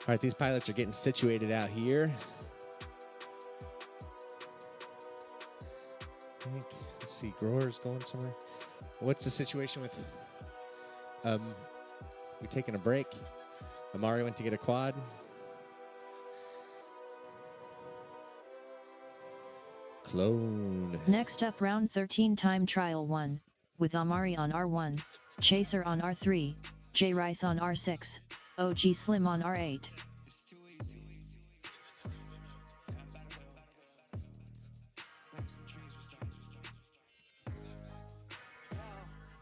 All right, these pilots are getting situated out here. Let's see, Grower's going somewhere. What's the situation with we taking a break? Amari went to get a quad. Clone. Next up, round 13 time trial 1, with Amari on R1, Chaser on R3, J Rice on R6, OG Slim on R8.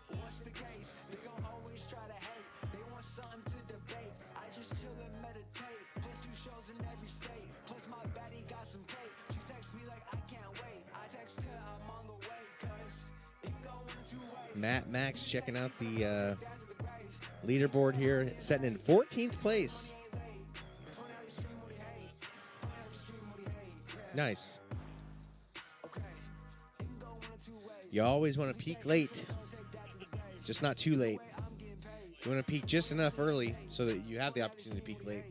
What's the case? They gon' always try to hate. They want something to debate. I just chill and meditate. Plus 2 shows in every state. Plus my baddie got some cake. She texts me like I can't wait. I text her I'm on the way. Cause it can go one of 2 ways. Matt Max checking out the leaderboard here, setting in 14th place. Nice. You always want to peak late, just not too late. You want to peak just enough early so that you have the opportunity to peak late.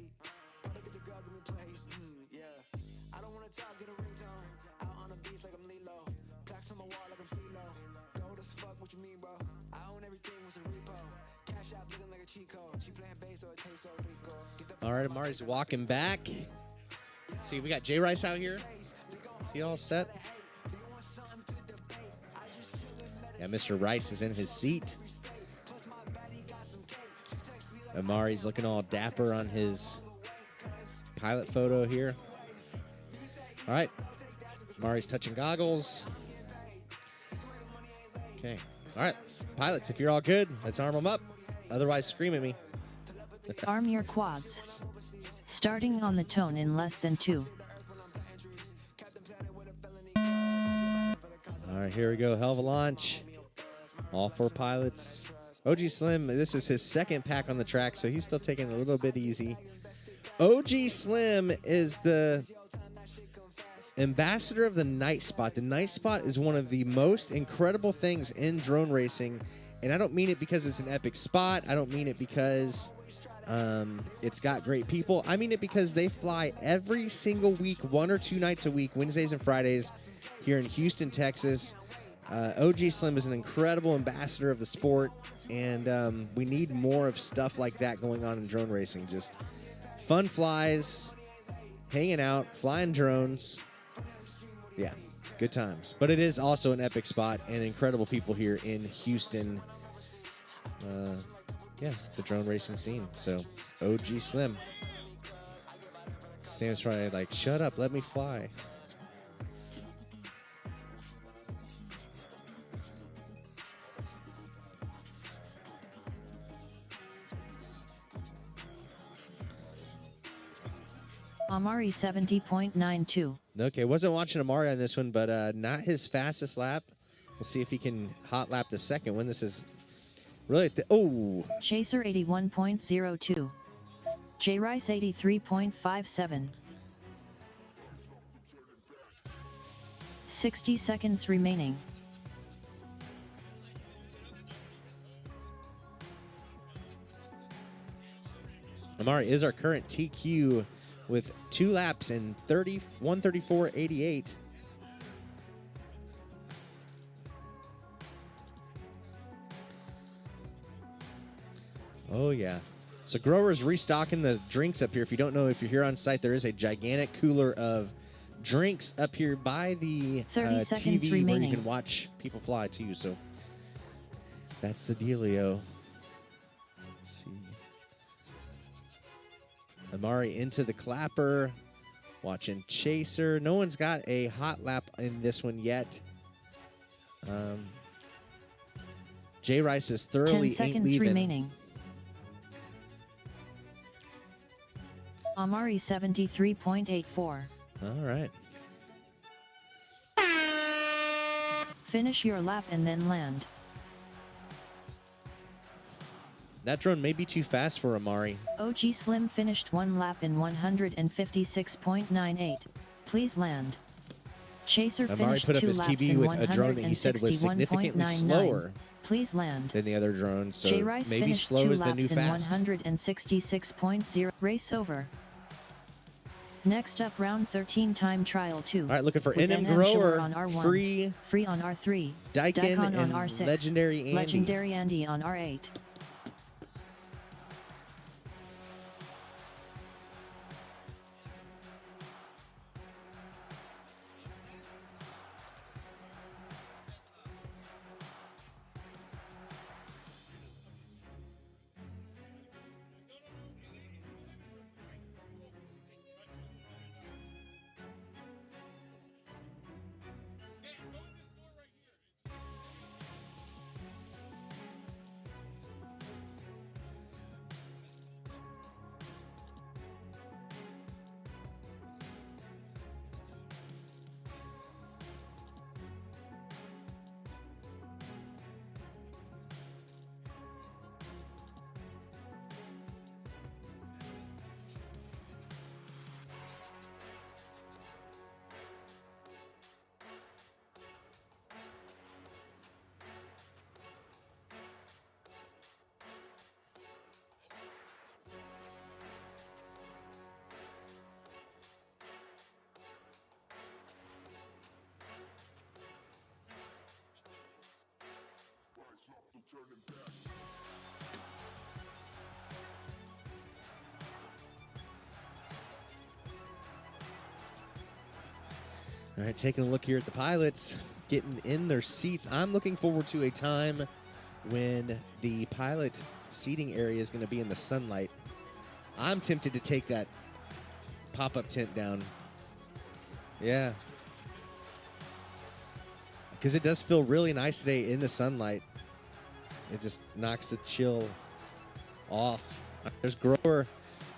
All right, Amari's walking back. See, we got J Rice out here. Is he all set? Yeah, Mr. Rice is in his seat. Amari's looking all dapper on his pilot photo here. All right. Amari's touching goggles. Okay. All right. Pilots, if you're all good, let's arm them up. Otherwise, scream at me. Arm your quads. Starting on the tone in less than 2. All right, here we go. Hell of a launch. All 4 pilots. OG Slim, this is his second pack on the track, so he's still taking it a little bit easy. OG Slim is the ambassador of the night spot. The night spot is one of the most incredible things in drone racing, and I don't mean it because it's an epic spot. I don't mean it because it's got great people. I mean it because they fly every single week, 1 or 2 nights a week, Wednesdays and Fridays, here in Houston, Texas. OG Slim is an incredible ambassador of the sport, and we need more of stuff like that going on in drone racing. Just fun flies, hanging out, flying drones. Yeah, good times. But it is also an epic spot and incredible people here in Houston. Yeah, the drone racing scene. So, OG Slim. Sam's probably like, shut up, let me fly. Amari 70.92. Okay, wasn't watching Amari on this one, but not his fastest lap. We'll see if he can hot lap the second one. This is really... Chaser 81.02. J Rice 83.57. 60 seconds remaining. Amari is our current TQ with 2 laps in 1:34.88. Oh, yeah. So Grower's restocking the drinks up here. If you don't know, if you're here on site, there is a gigantic cooler of drinks up here by the 30 seconds TV where you remaining. can watch people fly, too. So that's the dealio. Let's see. Amari into the clapper. Watching Chaser. No one's got a hot lap in this one yet. J Rice is 10 thoroughly ain't seconds leaving. remaining. Amari 73.84. All right. Finish your lap and then land. That drone may be too fast for Amari. OG Slim finished 1 lap in 156.98. Please land. Chaser Amari finished put up 2 his laps PB in with a drone that he said was significantly 161.99. slower Please land. than the other drones, so J Rice maybe finished slow 2 is the new laps in fast. 166.0. Race over. Next up, round 13, time trial 2. All right, looking for with NM NM Grower, Shore on R1, free on R3, Daikin on and R6, Legendary Andy. Legendary Andy on R8. All right, taking a look here at the pilots. getting in their seats. I'm looking forward to a time when the pilot seating area is going to be in the sunlight. I'm tempted to take that pop-up tent down. Yeah. Because it does feel really nice today in the sunlight. It just knocks the chill off. There's Grower.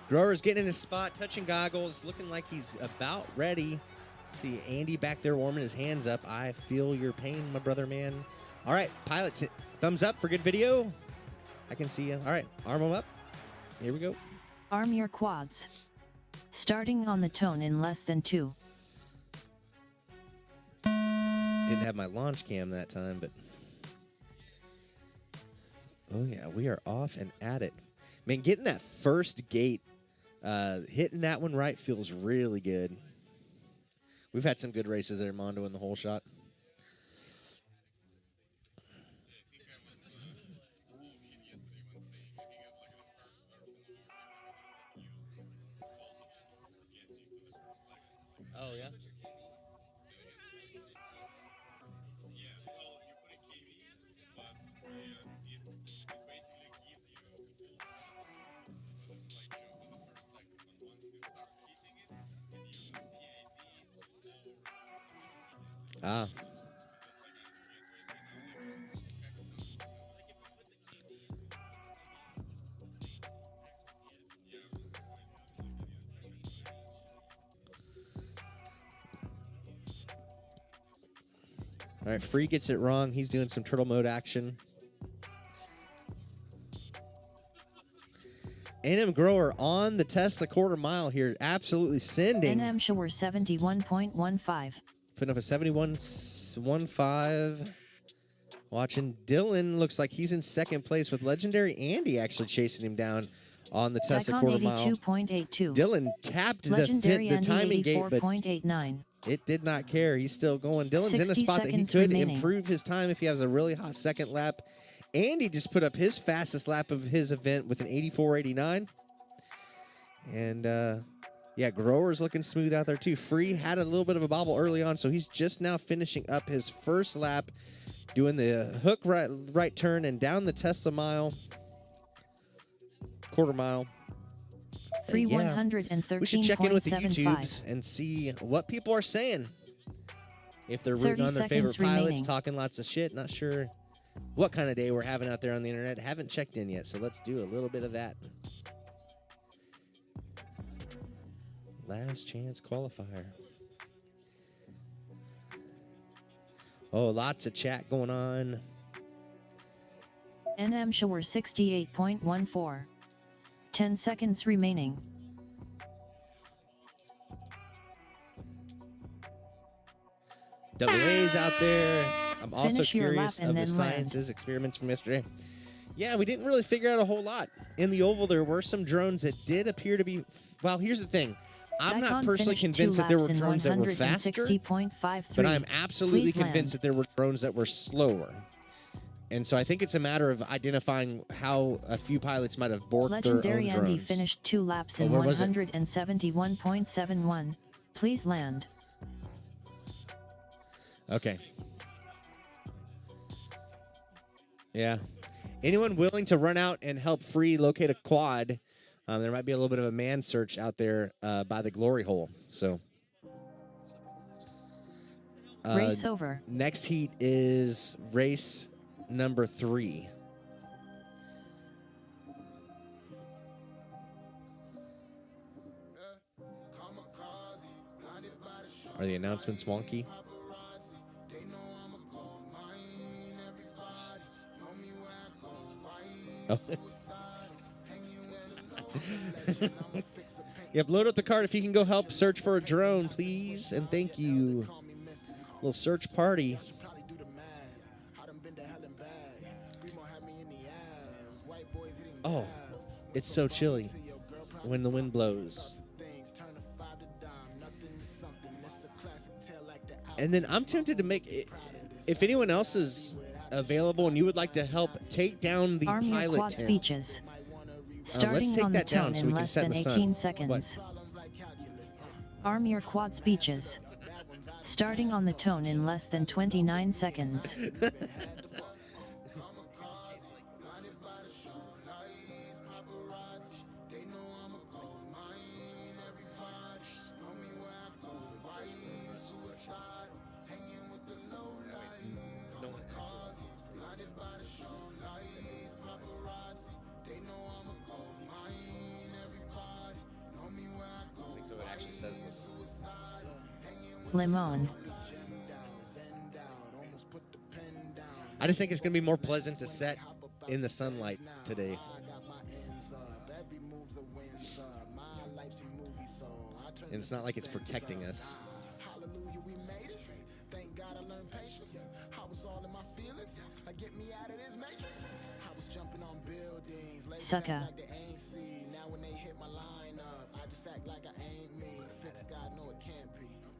Grower's getting in his spot, touching goggles, looking like he's about ready. See Andy back there warming his hands up. I feel your pain, my brother, man. All right, pilots, thumbs up for good video. I can see you. All right, arm them up. Here we go. Arm your quads. Starting on the tone in less than 2. Didn't have my launch cam that time, but... Oh, yeah, we are off and at it. Man, getting that first gate, hitting that one right feels really good. We've had some good races there, Mondo, in the whole shot. Oh, yeah? Ah. All right, Free gets it wrong. He's doing some turtle mode action. NM Grower on the Tesla quarter mile here, absolutely sending. NM Shower 71.15. Putting up a 71.15. Watching Dylan, looks like he's in second place with Legendary Andy actually chasing him down on the Tesla quarter mile. 82.82. Dylan tapped Legendary the Andy timing gate, but 84.89. it did not care. He's still going. Dylan's in a 60 spot that he seconds could remaining. improve his time if he has a really hot second lap. Andy just put up his fastest lap of his event with an 84.89. And, yeah, Grower's looking smooth out there, too. Free had a little bit of a bobble early on, so he's just now finishing up his first lap, doing the hook right turn and down the Tesla mile, quarter mile. Free Yeah, 113.75. we should check in with the YouTubes and see what people are saying. If they're rooting 30 on their favorite seconds pilots, remaining. talking lots of shit. Not sure what kind of day we're having out there on the internet. Haven't checked in yet, so let's do a little bit of that. Last chance qualifier. Oh, lots of chat going on. NM Shower 68.14. 10 seconds remaining. WA's out there. I'm also Finish your curious lap and of the then land. sciences experiments from yesterday. Yeah, we didn't really figure out a whole lot. In the oval, there were some drones that did appear to be... Well, here's the thing. I'm not Daikon personally finished convinced 2 that there were laps in drones that were faster, 160.53. but I'm absolutely Please convinced that there were drones that were slower. And so I think it's a matter of identifying how a few pilots might have borked Legendary their own Andy drones. finished 2 laps in where was it? 171.71. Please land. Okay. Yeah. Anyone willing to run out and help Free locate a quad? There might be a little bit of a man search out there by the glory hole. So Race over. next heat is race number 3. Are the announcements wonky? Oh. Yep, load up the cart if you can go help search for a drone, please, and thank you. Little search party. Oh, it's so chilly when the wind blows. And then I'm tempted to make it, if anyone else is available and you would like to help take down the Arm your pilot quad tent. speeches. Starting take on the that down tone so in we can less set than in the sun. 18 seconds. Arm your quad speeches. Starting on the tone in less than 29 seconds. So it actually says Limon. I just think it's going to be more pleasant to set in the sunlight today. And it's not like it's protecting us. Sucka.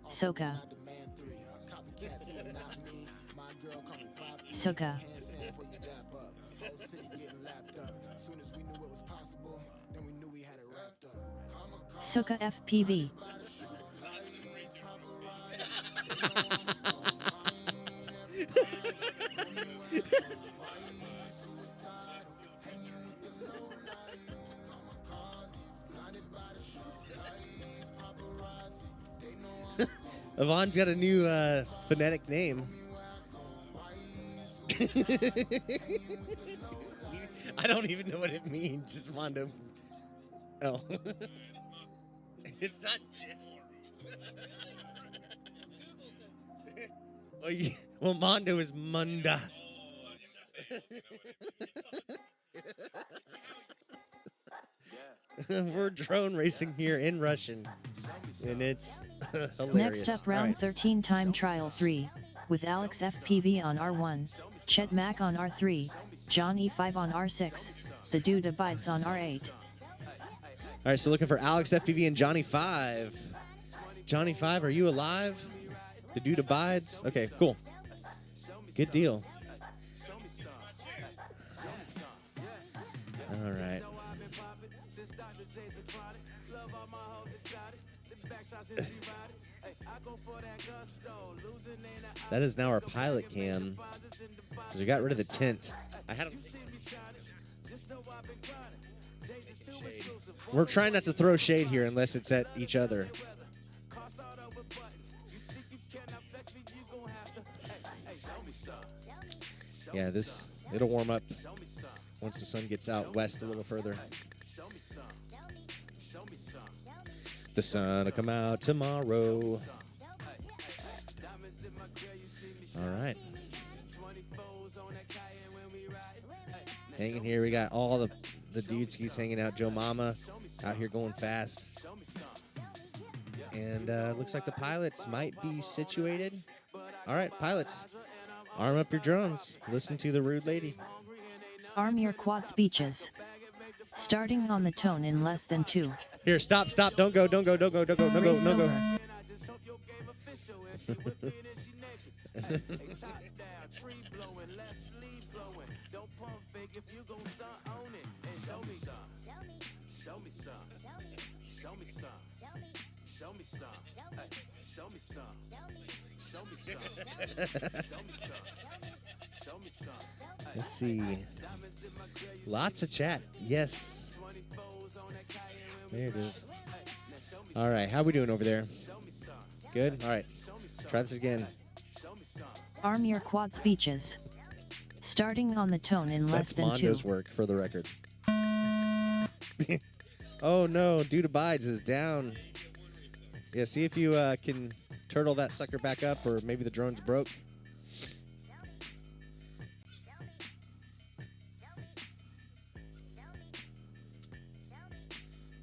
Soka. Soka. Soka FPV. Yvonne's got a new phonetic name. I don't even know what it means. Just Mondo. Oh. It's not just. Well, Mondo is Munda. We're drone racing here in Russian, and it's hilarious. Next up, round All right. 13 time trial 3, with Alex FPV on R1, Chet Mack on R3, John E5 on R6, The Dude Abides on R8. All right, so looking for Alex FPV and Johnny 5. Johnny 5, are you alive? The dude abides? Okay, cool. Good deal. All right. That is now our pilot cam, because we got rid of the tint. I had 'em- We're trying not to throw shade here unless it's at each other. Yeah, it'll warm up once the sun gets out west a little further. The sun will come out tomorrow. All right. Hanging here, we got all the dudes he's hanging out. Joe Mama out here going fast. And looks like the pilots might be situated. All right, pilots, arm up your drones. Listen to the rude lady. Arm your quads beaches. Starting on the tone in less than 2. Here, stop. Don't go. Race over. Let's see. Lots of chat. Yes. There it is. All right. How we doing over there? Good? All right. Try this again. Arm your quads beaches. Starting on the tone in less That's than 2. Mondo's work, for the record. Oh, no. Dude Abides is down. Yeah, see if you can turtle that sucker back up, or maybe the drone's broke.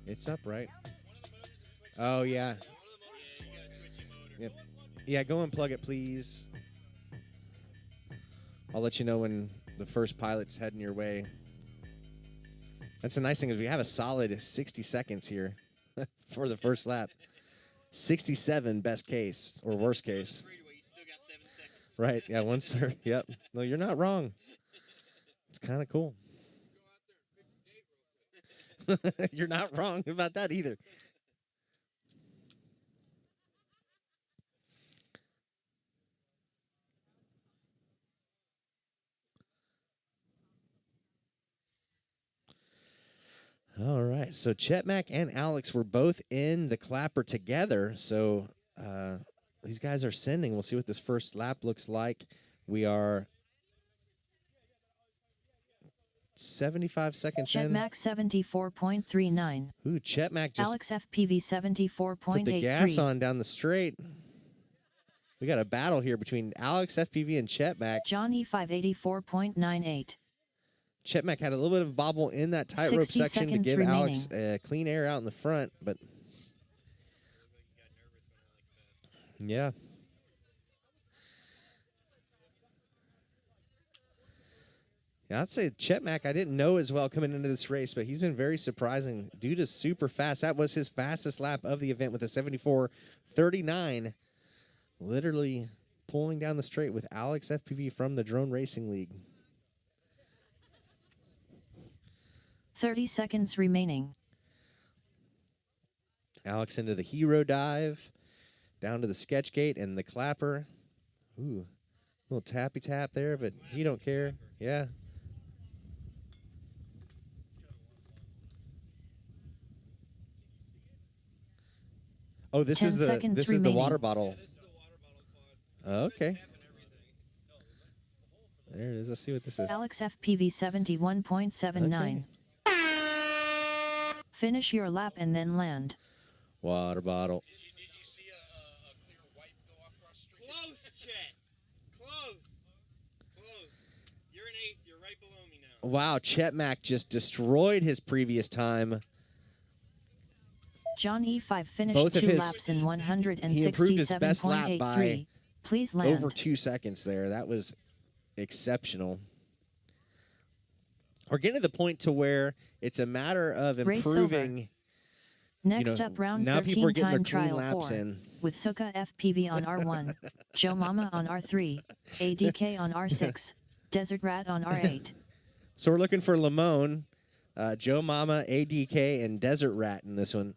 It's up, right? Oh, yeah. Yep. Yeah, go and plug it, please. I'll let you know when the first pilot's heading your way. That's the nice thing is we have a solid 60 seconds here for the first lap. 67 best case or worst case. Right. Yeah, one sir. Yep. No, you're not wrong. It's kind of cool. You're not wrong about that either. All right. So Chet Mack and Alex were both in the clapper together. So these guys are sending. We'll see what this first lap looks like. We are 75 seconds Chet in. Mack 74.39. Ooh, Chet Mack just Alex FPV 74.83. put the gas on down the straight. We got a battle here between Alex FPV and Chet Mack. Johnny 584.98. Chet Mack had a little bit of bobble in that tightrope 60 section to seconds give remaining. Alex clean air out in the front, but yeah. Yeah, I'd say Chet Mack, I didn't know as well coming into this race, but he's been very surprising. Dude is super fast. That was his fastest lap of the event with a 74.39. Literally pulling down the straight with Alex FPV from the Drone Racing League. 30 seconds remaining. Alex into the hero dive, down to the sketch gate and the clapper. Ooh, little tappy tap there, but he don't care. Yeah. Oh, this 10 is the seconds the remaining. water bottle. Okay. There it is. Let's see what this is. Alex FPV 71.79. Finish your lap and then land. Water bottle. Did you see a clear wipe go across the street? Close, Chet. Close. You're an 8th. You're right below me now. Wow, Chet Mack just destroyed his previous time. John E5 finished Both of 2 his- laps in He improved his best lap 167.83. by Please land. over 2 seconds there. That was exceptional. We're getting to the point to where it's a matter of Race improving. Next know, up, round now people are 13 getting their time clean trial laps 4. in. With Suka FPV on R1, Joe Mama on R3, ADK on R6, Desert Rat on R8. So we're looking for Lamone, Joe Mama, ADK, and Desert Rat in this one.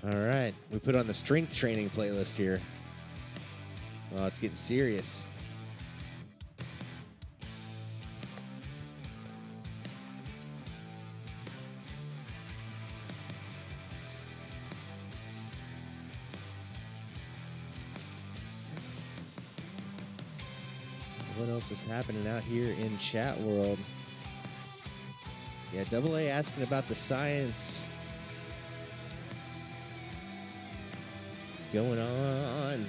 All right, we put on the strength training playlist here. Oh, it's getting serious. What else is happening out here in chat world? Yeah, Double A asking about the science going on.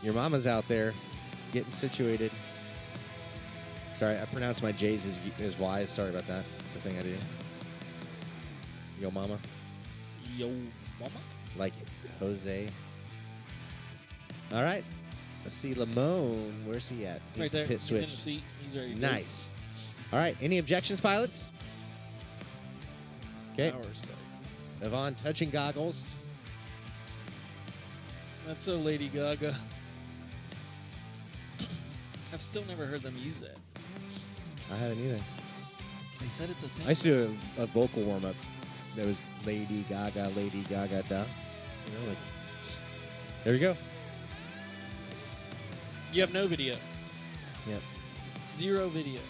Your mama's out there getting situated. Sorry, I pronounced my J's as Y's. Sorry about that. It's the thing I do. Yo mama. Yo, mama. Like Jose. All right. Let's see Lamone. Where's he at? Right He's there. pit He's in the switch. seat. He's ready to go. Nice. All right. Any objections, pilots? Okay. Power cycle. Yvonne touching goggles. That's so Lady Gaga. I've still never heard them use that. I haven't either. They said it's a thing. I used to do a vocal warm up that was Lady Gaga, da. You know, like, there you go. You have no video. Yep. 0 video.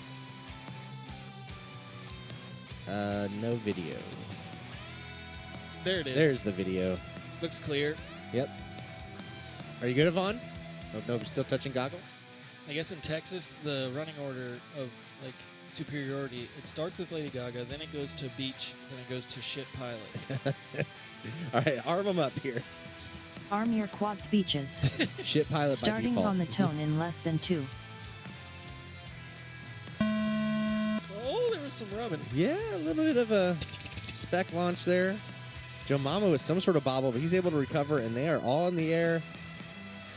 No video. There it is. There's the video. Looks clear. Yep. Are you good, Yvonne? Oh, no, still touching goggles? I guess in Texas, the running order of like superiority, it starts with Lady Gaga, then it goes to Beach, then it goes to Shit Pilot. All right, arm them up here. Arm your quads beaches. Shit pilot by Starting default. on the tone in less than 2. Oh, there was some rubbing. Yeah, a little bit of a spec launch there. Joe Mama with some sort of bobble, but he's able to recover, and they are all in the air.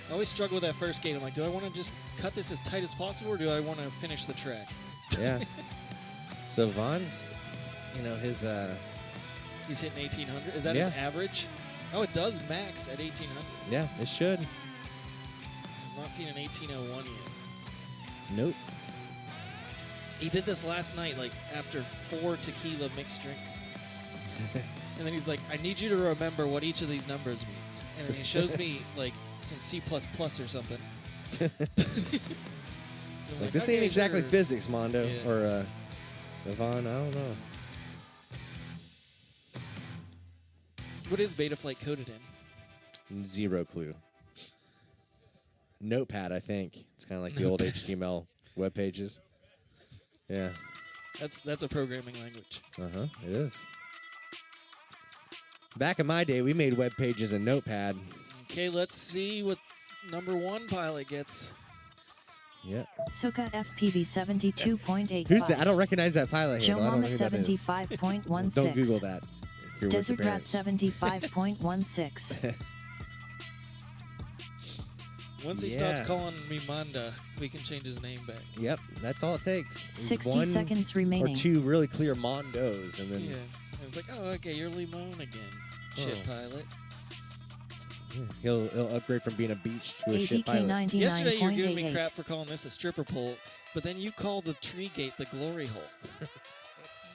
I always struggle with that first gate. I'm like, do I want to just cut this as tight as possible, or do I want to finish the track? Yeah. So Vaughn's, you know, his He's hitting 1800. Is that Yeah. his average? Oh, it does max at 1800. yeah, it should. I've not seen an 1801 yet. Nope. He did this last night, like after 4 tequila mixed drinks. And then he's like, I need you to remember what each of these numbers means. And then he shows me like some C++ or something. I'm Like, this "Okay, ain't exactly sure." physics, Mondo. Yeah. Or Vaughn, I don't know. What is Betaflight coded in? Zero clue. Notepad, I think. It's kind of like the old HTML web pages. Yeah. That's a programming language. Uh-huh, it is. Back in my day, we made web pages in Notepad. Okay, let's see what number 1 pilot gets. Yeah. Suka FPV 72.85. Who's that? I don't recognize that pilot Joe handle. I don't Mama know who that is. 75.16. Don't Google that if you're with Desert your Rat parents. 75.16. Once he stops calling me Manda, we can change his name back. Yep, that's all it takes. 60 One seconds or remaining. 2 really clear Mondos, and then Yeah. And it's like, oh, okay, you're Limon again. Ship Oh. pilot. he'll upgrade from being a beach to a ship ADK pilot. Yesterday you were giving me 99.88. crap for calling this a stripper pole, but then you called the tree gate the glory hole.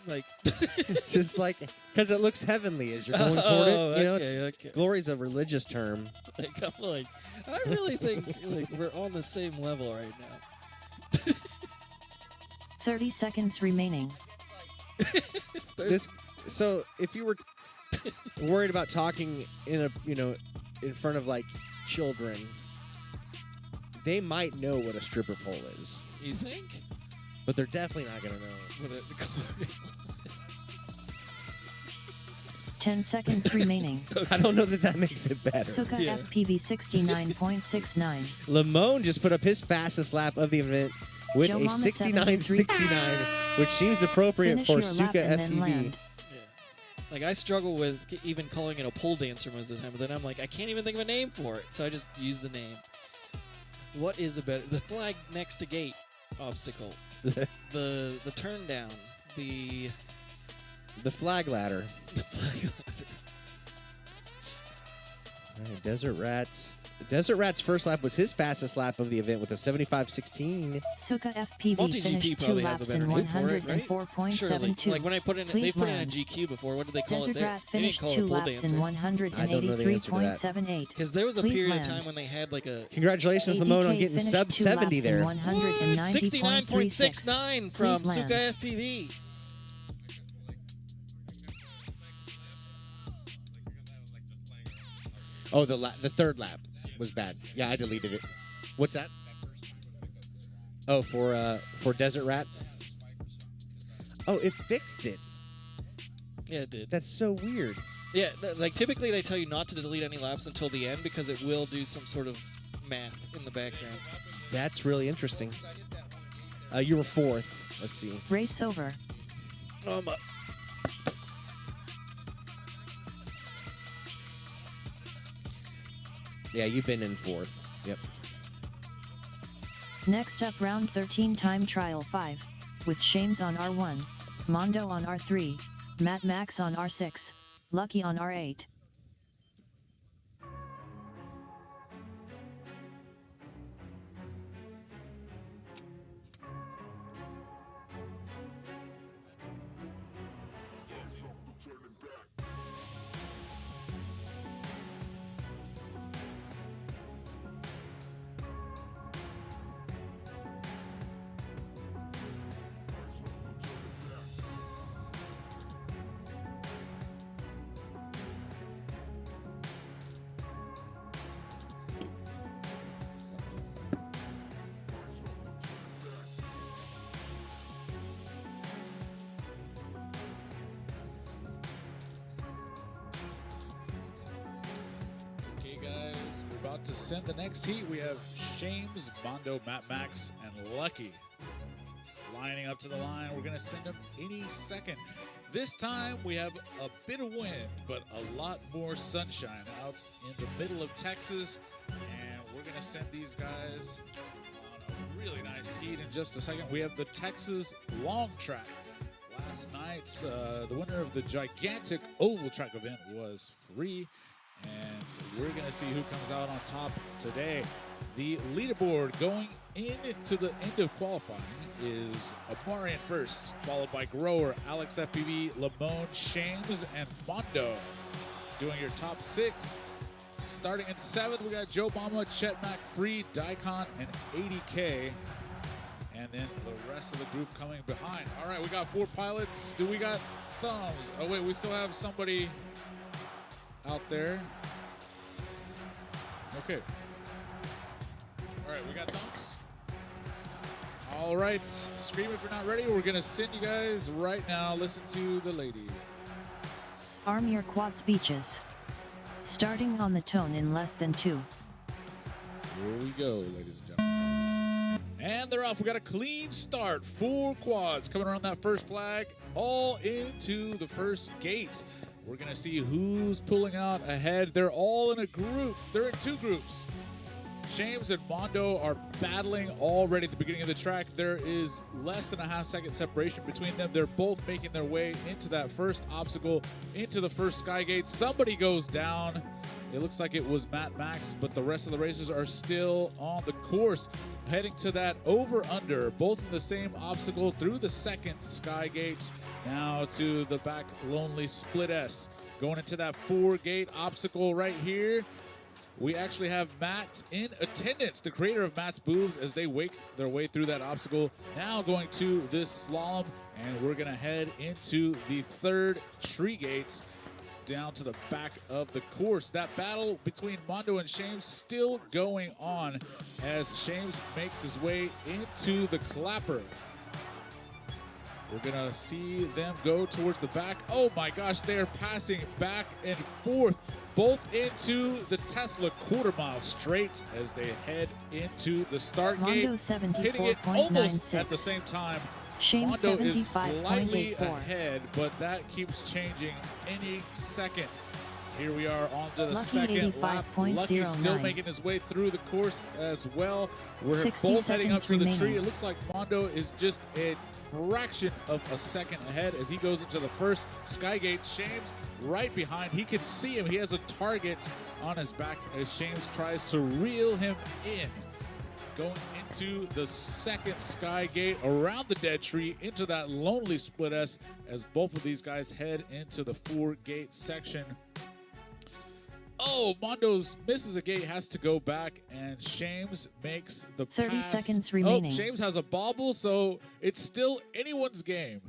Like, It's just like, because it looks heavenly as you're going toward oh, it. You know, okay, it's, okay. glory's a religious term. Like, I'm like, I really think like we're on the same level right now. 30 seconds remaining. So if you were worried about talking in in front of like children, they might know what a stripper pole is, You think? but they're definitely not gonna know. What the glory hole 10 seconds remaining. I don't know that makes it better. Suka Yeah. FPV 69.69. Lamone just put up his fastest lap of the event with Joe a Mama 69.69, which seems appropriate Finish for your lap Suka and then FPV. land. Yeah. Like, I struggle with even calling it a pole dancer most of the time, but then I'm like, I can't even think of a name for it, so I just use the name. What is a better? The flag next to gate obstacle. the turn down. The The flag ladder. flag ladder. All right, Desert Rats. Desert Rat's first lap was his fastest lap of the event with a 75.16. Suka FPV Multi-GP finished 2 probably has a laps better in name for it, right? Surely. 104.72. Like when I put in, they Please put in a land. GQ before. What did they call Desert it there? Rat They didn't finished call 2 it a pole laps in dancer. I don't know the answer to that. 183.78. Because there was a Please period land. of time when they had like a Congratulations, Lamone, on ADK getting finished sub 2 70 laps in there. 190.36. 69.69 from Please Suka land. FPV. Oh, the third lap was bad. Yeah, I deleted it. What's that? Oh, for Desert Rat. Oh, it fixed it. Yeah, it did. That's so weird. Yeah, like typically they tell you not to delete any laps until the end because it will do some sort of math in the background. That's really interesting. You were 4th. Let's see. Race over. Yeah, you've been in 4th. Yep. Next up, round 13 time trial 5, with Shames on R1, Mondo on R3, Matt Max on R6, Lucky on R8. Okay, guys, we're about to send the next heat. We have Shames, Mondo, Matt Max, and Lucky lining up to the line. We're going to send them any second. This time we have a bit of wind, but a lot more sunshine out in the middle of Texas. And we're going to send these guys on a really nice heat in just a second. We have the Texas Long Track. Last night's, the winner of the gigantic oval track event was free. And we're going to see who comes out on top today. The leaderboard going into the end of qualifying is Amari in first, followed by Grower, Alex FPV, Lamone, Shames, and Mondo. Doing your top 6. Starting in 7th, we got Joe Bama, Chet Mack, Free, Daikon, and 80K. And then the rest of the group coming behind. All right, we got 4 pilots. Do we got thumbs? Oh, wait, we still have somebody out there. Okay. All right, we got thumbs. All right, scream if you're not ready. We're going to send you guys right now. Listen to the lady. Arm your quad speeches. Starting on the tone in less than 2. Here we go, ladies and gentlemen. And they're off. We got a clean start. 4 quads coming around that first flag, all into the first gate. We're going to see who's pulling out ahead. They're all in a group. They're in 2 groups. Shames and Mondo are battling already at the beginning of the track. There is less than a half-second separation between them. They're both making their way into that first obstacle, into the first sky gate. Somebody goes down. It looks like it was Matt Max, but the rest of the racers are still on the course, heading to that over-under, both in the same obstacle through the second sky gate, now to the back lonely split S. Going into that 4-gate obstacle right here. We actually have Matt in attendance, the creator of Matt's Boobs, as they wake their way through that obstacle. Now going to this slalom, and we're going to head into the 3rd tree gate down to the back of the course. That battle between Mondo and Shames still going on as Shames makes his way into the clapper. We're going to see them go towards the back. Oh my gosh, they are passing back and forth, both into the Tesla quarter-mile straight as they head into the start Mondo gate, hitting it almost at the same time. Shames Mondo is slightly 75.84. ahead, but that keeps changing any second. Here we are on to the Lucky second lap. Lucky still 85.09. making his way through the course as well. We're 60 both heading up seconds to the tree. remaining. It looks like Mondo is just a fraction of a second ahead as he goes into the first Skygate. Shames right behind. He can see him. He has a target on his back as Shames tries to reel him in. Going into the second Skygate, around the dead tree, into that lonely split S as both of these guys head into the 4-gate section. Oh, Mondo's misses a gate, has to go back, and Shames makes the 30 pass. seconds remaining. Oh, Shames has a bobble, so it's still anyone's game.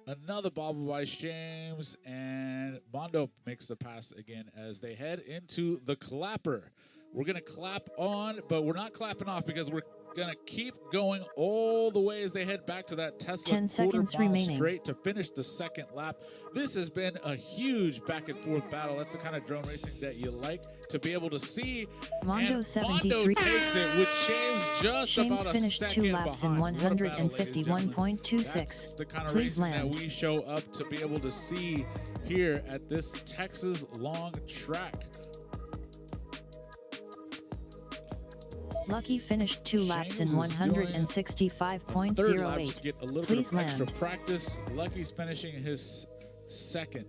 Another bobble by Shames, and Mondo makes the pass again as they head into the clapper. We're going to clap on, but we're not clapping off because we're going to keep going all the way as they head back to that Tesla 10 seconds quarter-mile remaining. straight to finish the second lap. This has been a huge back-and-forth battle. That's the kind of drone racing that you like to be able to see. Mondo And 73. Mondo takes it with Shames just Shames about a finished second 2 laps in behind. What a battle, ladies and gentlemen. 151.26. That's the kind of Please racing land. that we show up to be able to see here at this Texas long track. Lucky finished 2 laps in Shames is doing third lap to 165.08. get a little Please bit of extra land. practice. Lucky's finishing his second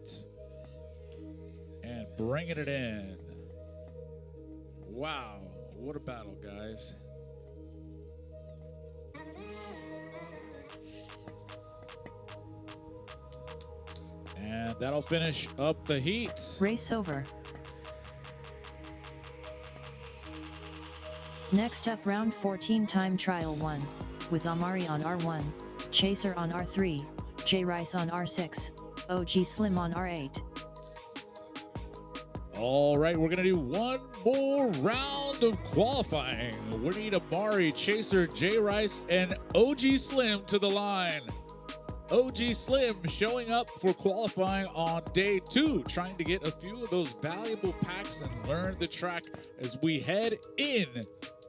and bringing it in. Wow, what a battle, guys. And that'll finish up the heat. Race over. Next up, round 14, time trial 1, with Amari on R1, Chaser on R3, J Rice on R6, OG Slim on R8. All right, we're going to do one more round of qualifying. We need Amari, Chaser, J Rice, and OG Slim to the line. OG Slim showing up for qualifying on day 2, trying to get a few of those valuable packs and learn the track as we head in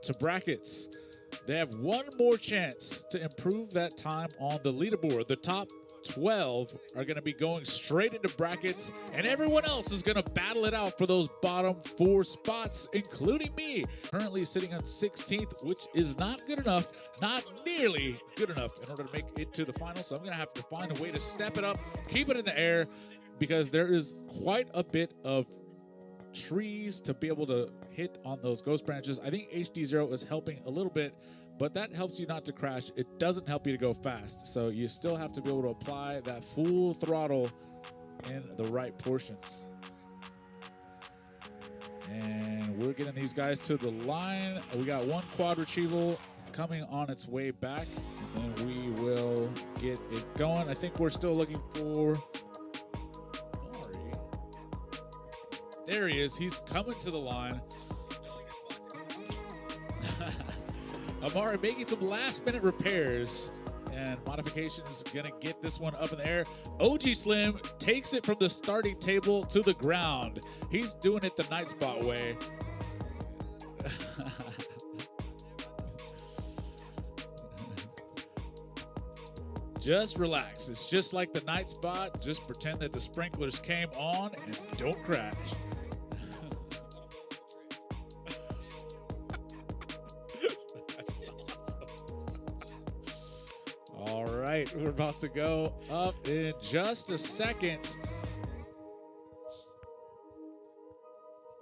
to brackets. They have one more chance to improve that time on the leaderboard. The top 12 are going to be going straight into brackets, and everyone else is going to battle it out for those bottom 4 spots, including me, currently sitting on 16th, which is not good enough, not nearly good enough in order to make it to the final. So I'm going to have to find a way to step it up, keep it in the air, because there is quite a bit of trees to be able to hit on those ghost branches. I think HD0 is helping a little bit, but that helps you not to crash. It doesn't help you to go fast. So you still have to be able to apply that full throttle in the right portions. And we're getting these guys to the line. We got one quad retrieval coming on its way back, and then we will get it going. I think we're still looking for Amari. There he is. He's coming to the line. Amari making some last-minute repairs and modifications, gonna get this one up in the air. OG Slim takes it from the starting table to the ground. He's doing it the Night Spot way. Just relax. It's just like the Night Spot. Just pretend that the sprinklers came on and don't crash. All right, we're about to go up in just a second.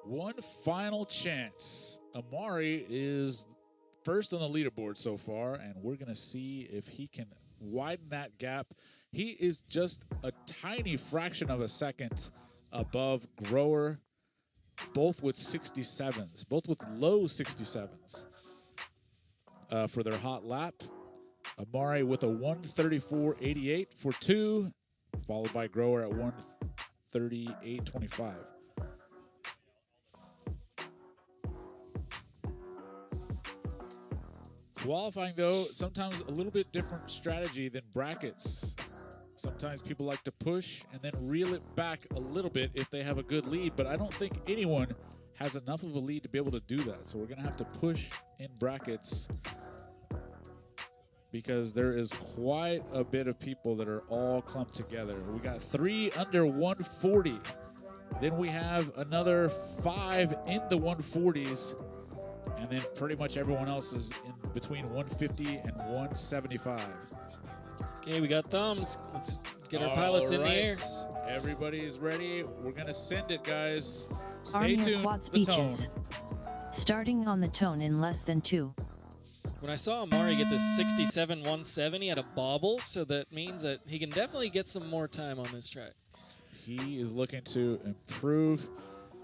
One final chance. Amari is first on the leaderboard so far, and we're going to see if he can widen that gap. He is just a tiny fraction of a second above Grower, both with 67s, both with low 67s for their hot lap. Amari with a 1:34.88 for 2, followed by Grower at 1:38.25. Qualifying, though, sometimes a little bit different strategy than brackets. Sometimes people like to push and then reel it back a little bit if they have a good lead, but I don't think anyone has enough of a lead to be able to do that. So we're going to have to push in brackets, because there is quite a bit of people that are all clumped together. We got 3 under 140. Then we have another 5 in the 140s. And then pretty much everyone else is in between 150 and 175. Okay, we got thumbs. Let's get our pilots in the air. Everybody's ready. We're going to send it, guys. Stay Arm your tuned. quad The tone. speeches. Starting on the tone in less than 2. When I saw Amari get this 67-170 at a bobble, so that means that he can definitely get some more time on this track. He is looking to improve.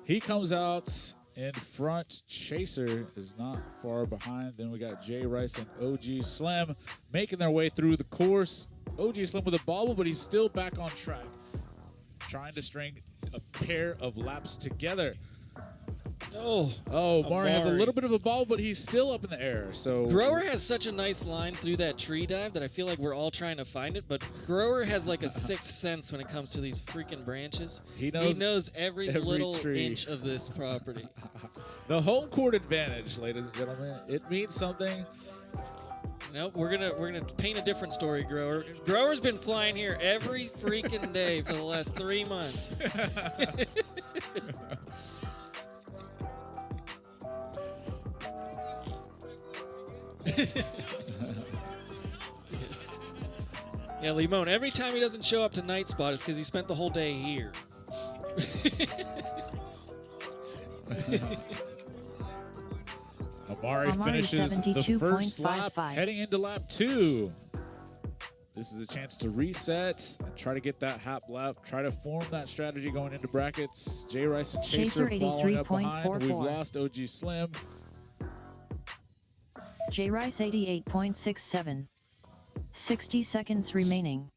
He comes out in front. Chaser is not far behind. Then we got Jay Rice and OG Slim making their way through the course. OG Slim with a bobble, but he's still back on track, trying to string a pair of laps together. Oh, Amari has a Amari. little bit of a ball, but he's still up in the air. So Grower has such a nice line through that tree dive that I feel like we're all trying to find it, but Grower has like a sixth sense when it comes to these freaking branches. He knows every every little tree. inch of this property. the home court advantage, ladies and gentlemen, it means something. Nope, we're gonna paint a different story, Grower. Grower's been flying here every freaking day for the last 3 months. Yeah, Limon, every time he doesn't show up to Night Spot, it's because he spent the whole day here. Amari finishes the first lap, 72.55. heading into lap 2. This is a chance to reset and try to get that hop lap, try to form that strategy going into brackets. Jay Rice and Chaser following up behind. We've 83.44. lost OG Slim. J Rice 88.67. 60 seconds remaining.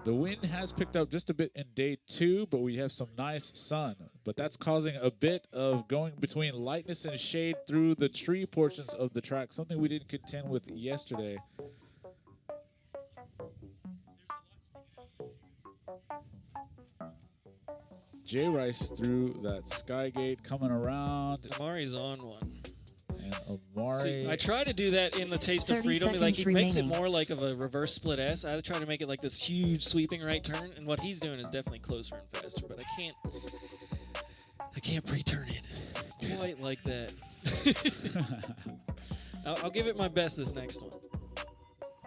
The wind has picked up just a bit in day 2, but we have some nice sun. But that's causing a bit of going between lightness and shade through the tree portions of the track, something we didn't contend with yesterday. Jay Rice through that sky gate coming around. Amari's on one. And Amari. See, I try to do that in the Taste of 30 Freedom. Like he seconds makes it remaining. more like of a reverse split S. I try to make it like this huge sweeping right turn, and what he's doing is definitely closer and faster. But I can't pre-turn it quite like that. I'll give it my best this next one.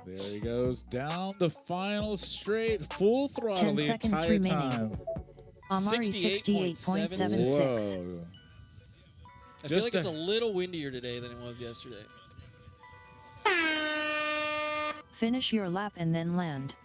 There he goes down the final straight, full throttle 10 the seconds entire remaining. time. Amari 68.76. 68.76. Whoa. I feel Just like it's a- a little windier today than it was yesterday. Finish your lap and then land.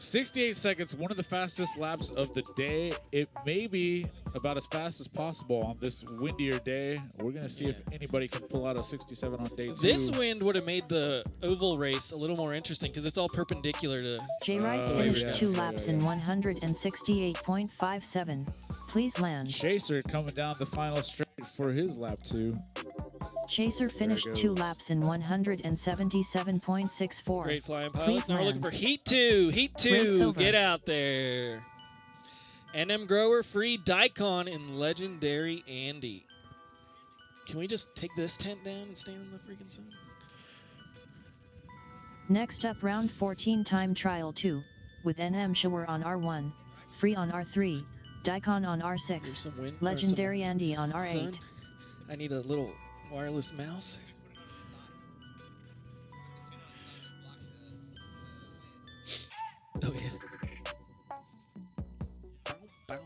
68 seconds, one of the fastest laps of the day. It may be about as fast as possible on this windier day. We're going to see if anybody can pull out a 67 on day 2. This wind would have made the oval race a little more interesting because it's all perpendicular to. J. Rice Oh, finished yeah, 2 yeah, laps yeah. in 168.57. Please land. Chaser coming down the final straight for his lap 2. Chaser finished 2 goes. laps in 177.64. Great flying Please pilots. Now we're looking land. for Heat 2. Heat Race 2. over. Get out there. NM Grower free Daikon in Legendary Andy. Can we just take this tent down and stand in the freaking sun? Next up, round 14 time trial 2, with NM Shower on R1, Free on R3, Daikon on Here's R6, some wind. or Legendary some Andy on sun. R8. I need a little wireless mouse. Oh yeah. Bow, bow.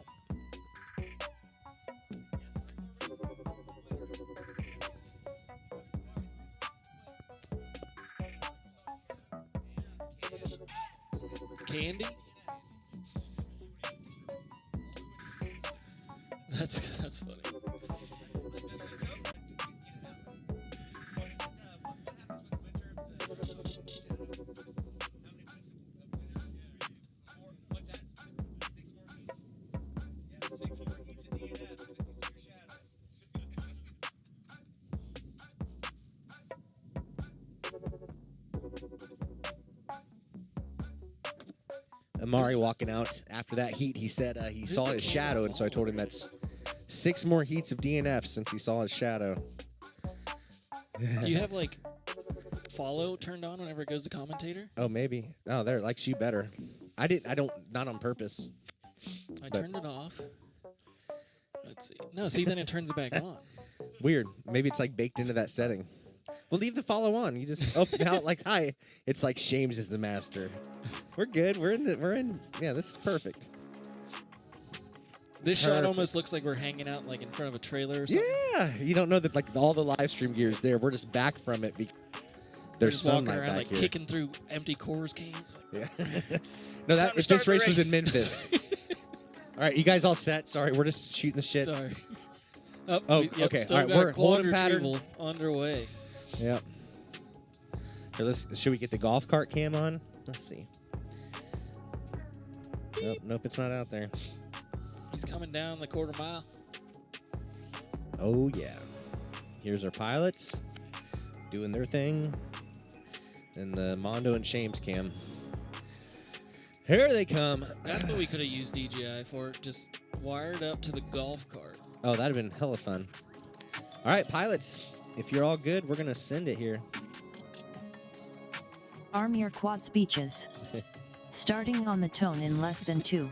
Candy? That's funny. Amari walking out after that heat, he said he saw his shadow, and so I told him that's 6 more heats of DNF since he saw his shadow. Do you have like follow turned on whenever it goes to commentator? Oh, maybe. Oh, there, likes you better. Not on purpose. I But- turned it off. Let's see. No, see, then it turns it back on. Weird. Maybe it's like baked into that setting. We'll leave the follow on. You just now like hi. It's like Shames is the master. We're good. We're in. Yeah, this is perfect. This shot Perfect. almost looks like we're hanging out like in front of a trailer or something. Yeah, you don't know that like all the live stream gear is there. We're just back from it. We're There's just walking sunlight around back like here. kicking through empty Coors cans. Yeah. No, that Time to if start this the race was race. in Memphis. All right, you guys all set? Sorry, we're just shooting the shit. Sorry. Oh, yep, okay. still All right, got a we're holding quad pattern. retrieval underway. Yep. Here, should we get the golf cart cam on? Let's see. Nope, it's not out there. He's coming down the quarter mile. Oh yeah. Here's our pilots doing their thing. And the Mondo and Shames cam. Here they come. That's what we could have used DJI for. Just wired up to the golf cart. Oh, that'd have been hella fun. All right, pilots. If you're all good, we're gonna send it here. Arm your quad speeches. Starting on the tone in less than 2.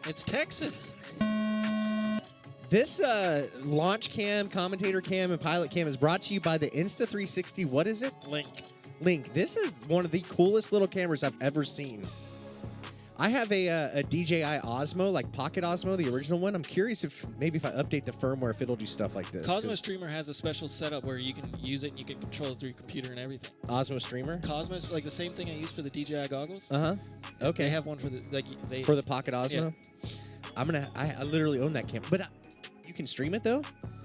It's Texas. This launch cam, commentator cam, and pilot cam is brought to you by the Insta360. What is it? Link. This is one of the coolest little cameras I've ever seen. I have a DJI Osmo, like Pocket Osmo, the original one. I'm curious if maybe if I update the firmware, if it'll do stuff like this. Cosmos 'cause Streamer has a special setup where you can use it and you can control it through your computer and everything. Osmo Streamer? Cosmos, like the same thing I use for the DJI goggles. Uh-huh. Okay. They have one for the they For the Pocket Osmo? I literally own that camera. But you can stream it, though?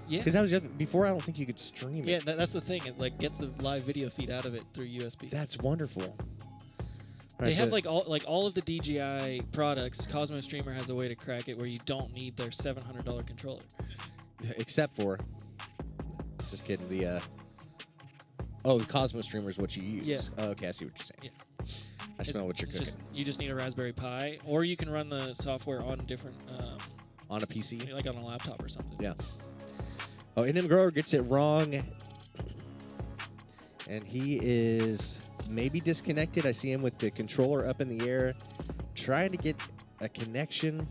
Yeah. Because before, I don't think you could stream Yeah, it. that's the thing. It like gets the live video feed out of it through USB. That's wonderful. They have like all of the DJI products. Cosmos Streamer has a way to crack it where you don't need their $700 controller. Except for, just kidding, the Cosmos Streamer is what you use. Yeah. Oh, okay, I see what you're saying. Yeah. I smell what you're cooking. You just need a Raspberry Pi, or you can run the software on different, On a PC? like on a laptop or something. Yeah. Oh, NM Grower gets it wrong. And he is maybe disconnected. I see him with the controller up in the air, trying to get a connection.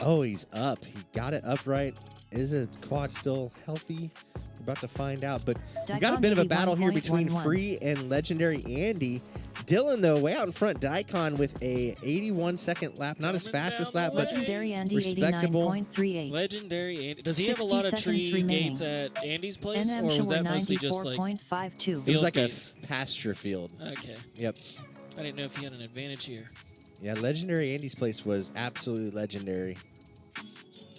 Oh, he's up. He got it upright. Is a quad still healthy? We're about to find out. But we've got a bit of a battle here between Free and Legendary Andy. Dylan, though, way out in front. Daikon with a 81-second lap. Not his fastest lap, but Legendary Andy respectable. 89.38. Legendary Andy. Does he have a 60 lot of tree seconds remaining. gates at Andy's place, NM or was Shower that mostly just like 94.52. It was field like a gates? pasture field. Okay. Yep. I didn't know if he had an advantage here. Yeah, Legendary Andy's place was absolutely legendary.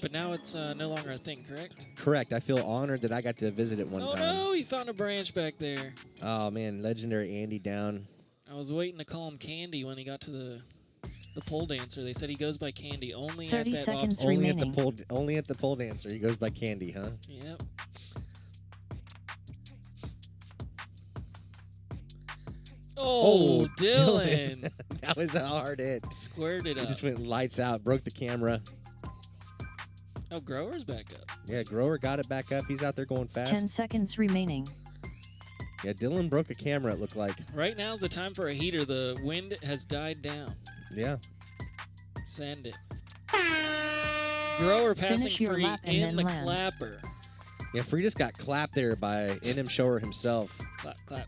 But now it's no longer a thing, correct? Correct. I feel honored that I got to visit it one Oh time. no, he found a branch back there. Oh, man. Legendary Andy down. I was waiting to call him Candy when he got to the pole dancer. They said he goes by Candy only 30 at that seconds obstacle. remaining. Only at the pole dancer. He goes by Candy, huh? Yep. Oh, Dylan. That was a hard hit. Squared it He up. just went lights out, broke the camera. Oh, Grower's back up. Yeah, Grower got it back up. He's out there going fast. 10 seconds remaining. Yeah, Dylan broke a camera, it looked like. Right now's the time for a heater. The wind has died down. Yeah. Send it. Grower passing Finish your Free lap and in then the land. clapper. Yeah, Free just got clapped there by NM Shower himself. Clap, clap.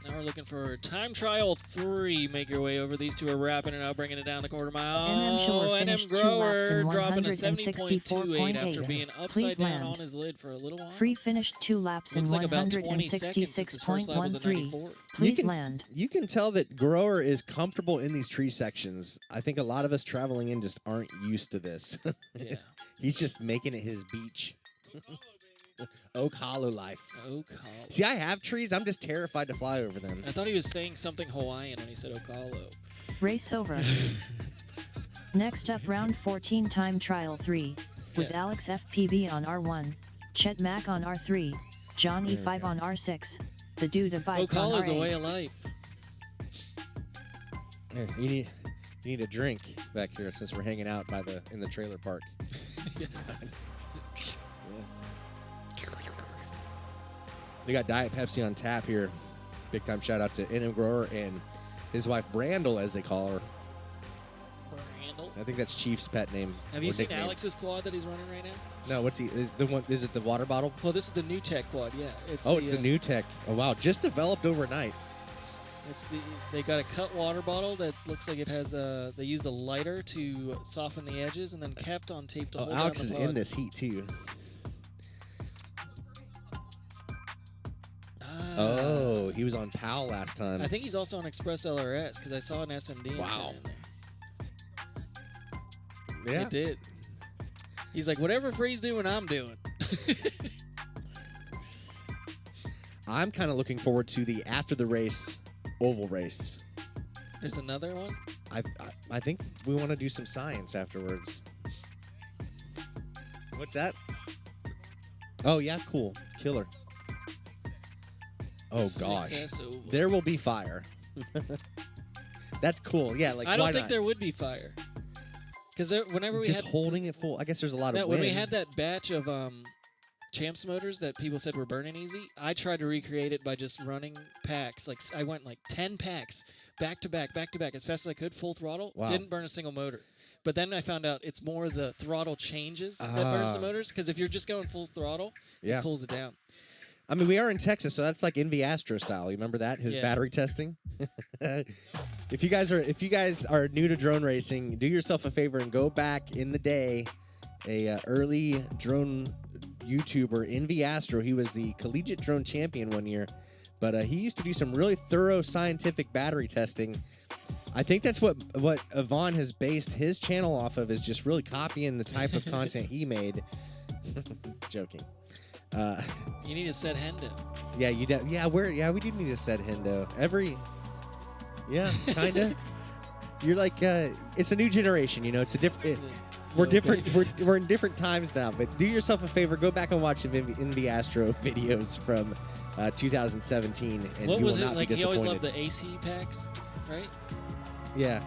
Now we're looking for time trial 3. Make your way over. These two are wrapping it out, bringing it down the quarter mile. NM Shower NM finished 2 laps Grower in dropping a 70.28 after 164.8. being Please upside down land. on his lid for a little while. Free finished 2 laps Looks in like about 20 seconds since his first lap was a 166.13. 94. Please land. You can tell that Grower is comfortable in these tree sections. I think a lot of us traveling in just aren't used to this. Yeah. He's just making it his beach. Oak Hollow life. Oak Hollow. See, I have trees. I'm just terrified to fly over them. I thought he was saying something Hawaiian when he said Oak Hollow. Race over. Next up, round 14, time trial 3, with Yeah. Alex FPV on R1, Chet Mack on R3, John E5 on R6, the dude Oak abides on Hollow's a way R8. of life. Here, you need a drink back here since we're hanging out in the trailer park. Yes. They got Diet Pepsi on tap here. Big time shout out to NM Grower and his wife Brandel, as they call her. Brandel. I think that's Chief's pet name. Have or you seen nickname. Alex's quad that he's running right now? No, what's he? Is the one? Is it the water bottle? Well, this is the new tech quad. Yeah. It's It's the new tech. Oh wow, just developed overnight. They got a cut water bottle that looks like it has they used a lighter to soften the edges and then kept on tape to Oh, hold Alex down is the in pod. this heat too. Oh, he was on PAL last time. I think he's also on Express LRS because I saw an SMD Wow. in there. Yeah. It did. He's like, whatever Free's doing, I'm doing. I'm kind of looking forward to the after the race oval race. There's another one. I think we want to do some science afterwards. What's that? Oh yeah, cool, killer. Oh gosh, 6S oval. there will be fire. That's cool. Yeah, like I don't why think not? there would be fire. Because whenever we Just had holding it full. I guess there's a lot of that, wind. when we had that batch of Champs motors that people said were burning easy, I tried to recreate it by just running packs. Like I went like 10 packs back to back as fast as I could, full throttle. Wow. Didn't burn a single motor. But then I found out it's more the throttle changes that burns the motors. Because if you're just going full throttle, Yeah. it cools it down. I mean, we are in Texas, so that's like Envy Astro style. You remember that? His Yeah. battery testing. If you guys are new to drone racing, do yourself a favor and go back in the day. A early drone YouTuber, Envy Astro. He was the collegiate drone champion one year, but he used to do some really thorough scientific battery testing. I think that's what Yvonne has based his channel off of, is just really copying the type of content he made. Joking. You need to set Hendo. Yeah, we do need to set Hendo. Kinda. You're like, it's a new generation, you know. It's a different. We're different. We're in different times now. But do yourself a favor, go back and watch the Envy Astro videos from 2017, and What you was will it not like? be He always disappointed. loved the AC packs, right? Yeah.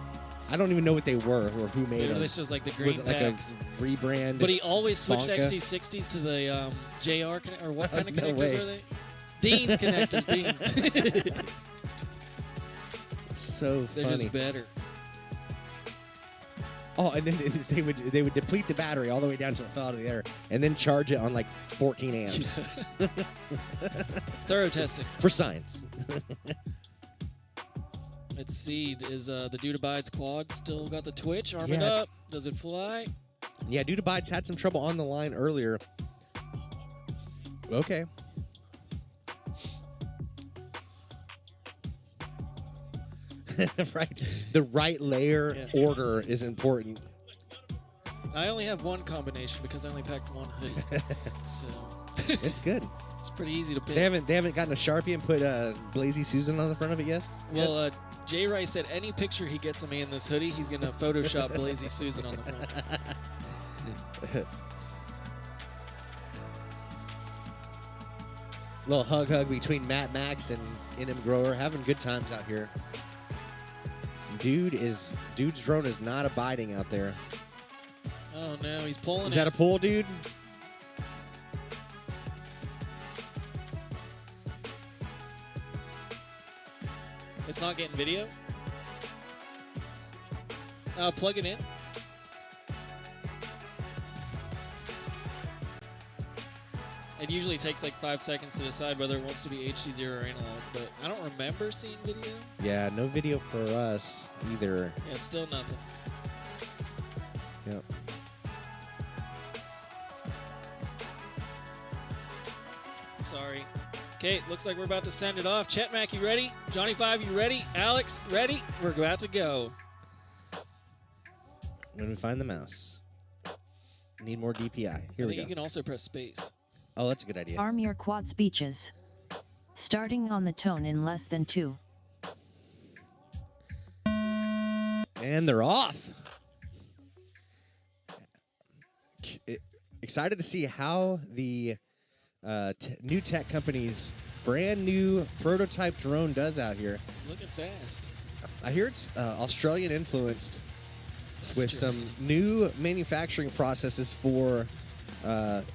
I don't even know what they were or who made them. This was like the Was green it like packs. a rebrand? But he always switched Tonka? XT60s to the JR or what kind of No connectors way. were they? Dean's connectors. Dean's. So They're funny. just better. Oh, and then they would deplete the battery all the way down till it fell out of the air, and then charge it on like 14 amps Thorough testing. for science. Let's see. Is the Dude Abides quad still got the twitch? Arm it Yeah. up. Does it fly? Yeah, Dude Abides had some trouble on the line earlier. Okay. Right. The right layer Yeah. order is important. I only have one combination because I only packed one hoodie. So It's good. it's pretty easy to pick. They haven't gotten a Sharpie and put Blazy Susan on the front of it yet? Well, Jay Rice said any picture he gets of me in this hoodie, he's going to Photoshop Blazy Susan on the front. Little hug between Matt Max and NM Grower, having good times out here. Dude's drone is not abiding out there. Oh, no, he's pulling Is it. that a pull, dude? It's not getting video? Plug it in. It usually takes like 5 seconds to decide whether it wants to be HD0 or analog, but I don't remember seeing video. Yeah, no video for us either. Yeah, still nothing. Yep. Sorry. Okay, looks like we're about to send it off. Chet Mack, you ready? Johnny 5, you ready? Alex, ready? We're about to go. When we find the mouse. Need more DPI. Here I we think go. you can also press space. Oh, that's a good idea. Arm your quad speeches. Starting on the tone in less than 2. And they're off. Excited to see how the new tech company's brand new prototype drone does out here. Looking fast. I hear it's Australian influenced with some new manufacturing processes for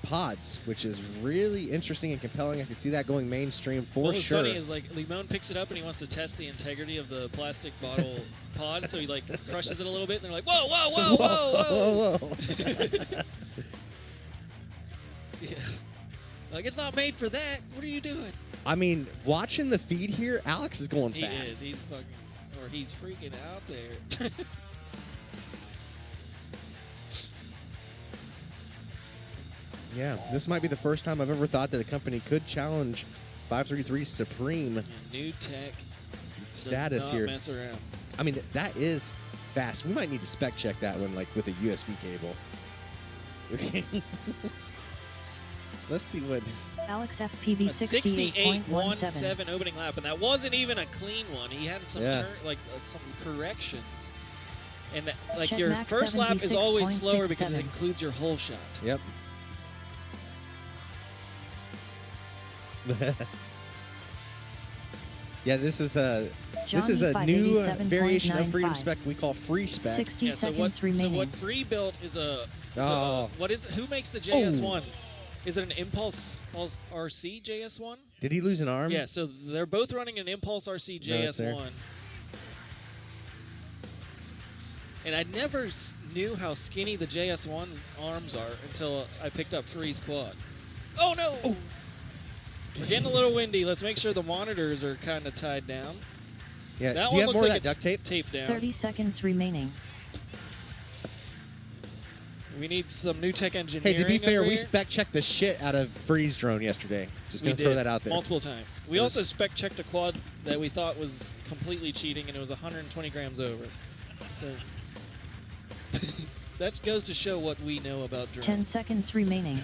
pods, which is really interesting and compelling. I can see that going mainstream for What's sure. funny is like Limon picks it up and he wants to test the integrity of the plastic bottle pod, so he like crushes it a little bit, and they're like, whoa, whoa, whoa, whoa, whoa. Yeah. Like, it's not made for that. What are you doing? I mean, watching the feed here, Alex is going He fast. is. He's fucking, or he's freaking out there. Yeah, this might be the first time I've ever thought that a company could challenge 533 Supreme And new tech status does not here. mess around. I mean, that is fast. We might need to spec check that one, like with a USB cable. Let's see what. Alex FPV A 68.17. 68.17 opening lap, and that wasn't even a clean one. He had some Yeah. some corrections, and that, like Chet your Max first lap is always slower because it 76.67. includes your whole shot. Yep. Yeah, this is a new variation of Freedom Spec we call Free Spec. 60 Yeah, so seconds what, remaining. So what Free built is a. Oh. What is? Who makes the JS1? Is it an Impulse RC JS1? Did he lose an arm? Yeah, so they're both running an Impulse RC No, it's there. JS1. And I never knew how skinny the JS1 arms are until I picked up Free's quad. Oh no! Oh. We're getting a little windy. Let's make sure the monitors are kind of tied down. Yeah. That Do you one have more of looks that like duct tape? Taped down. 30 seconds remaining. We need some new tech Hey, engineering. to be fair, over we here. spec checked the shit out of Free's drone yesterday. Just We gonna throw did, that out there. multiple times. We It also was- spec checked a quad that we thought was completely cheating, and it was 120 grams over. So that goes to show what we know about drones. 10 seconds remaining.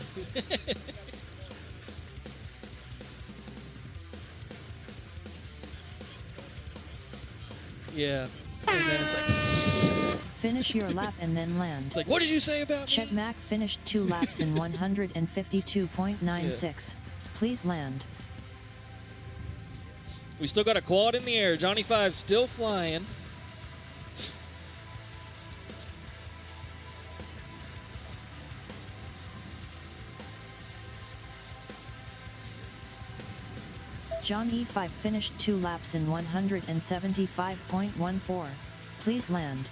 Yeah. And then it's like, Finish your lap and then land. it's like, what did you say about Chet me? Mack finished 2 laps in 152.96. Please land. We still got a quad in the air. Johnny 5 still flying. John E5 finished 2 laps in 175.14. Please land.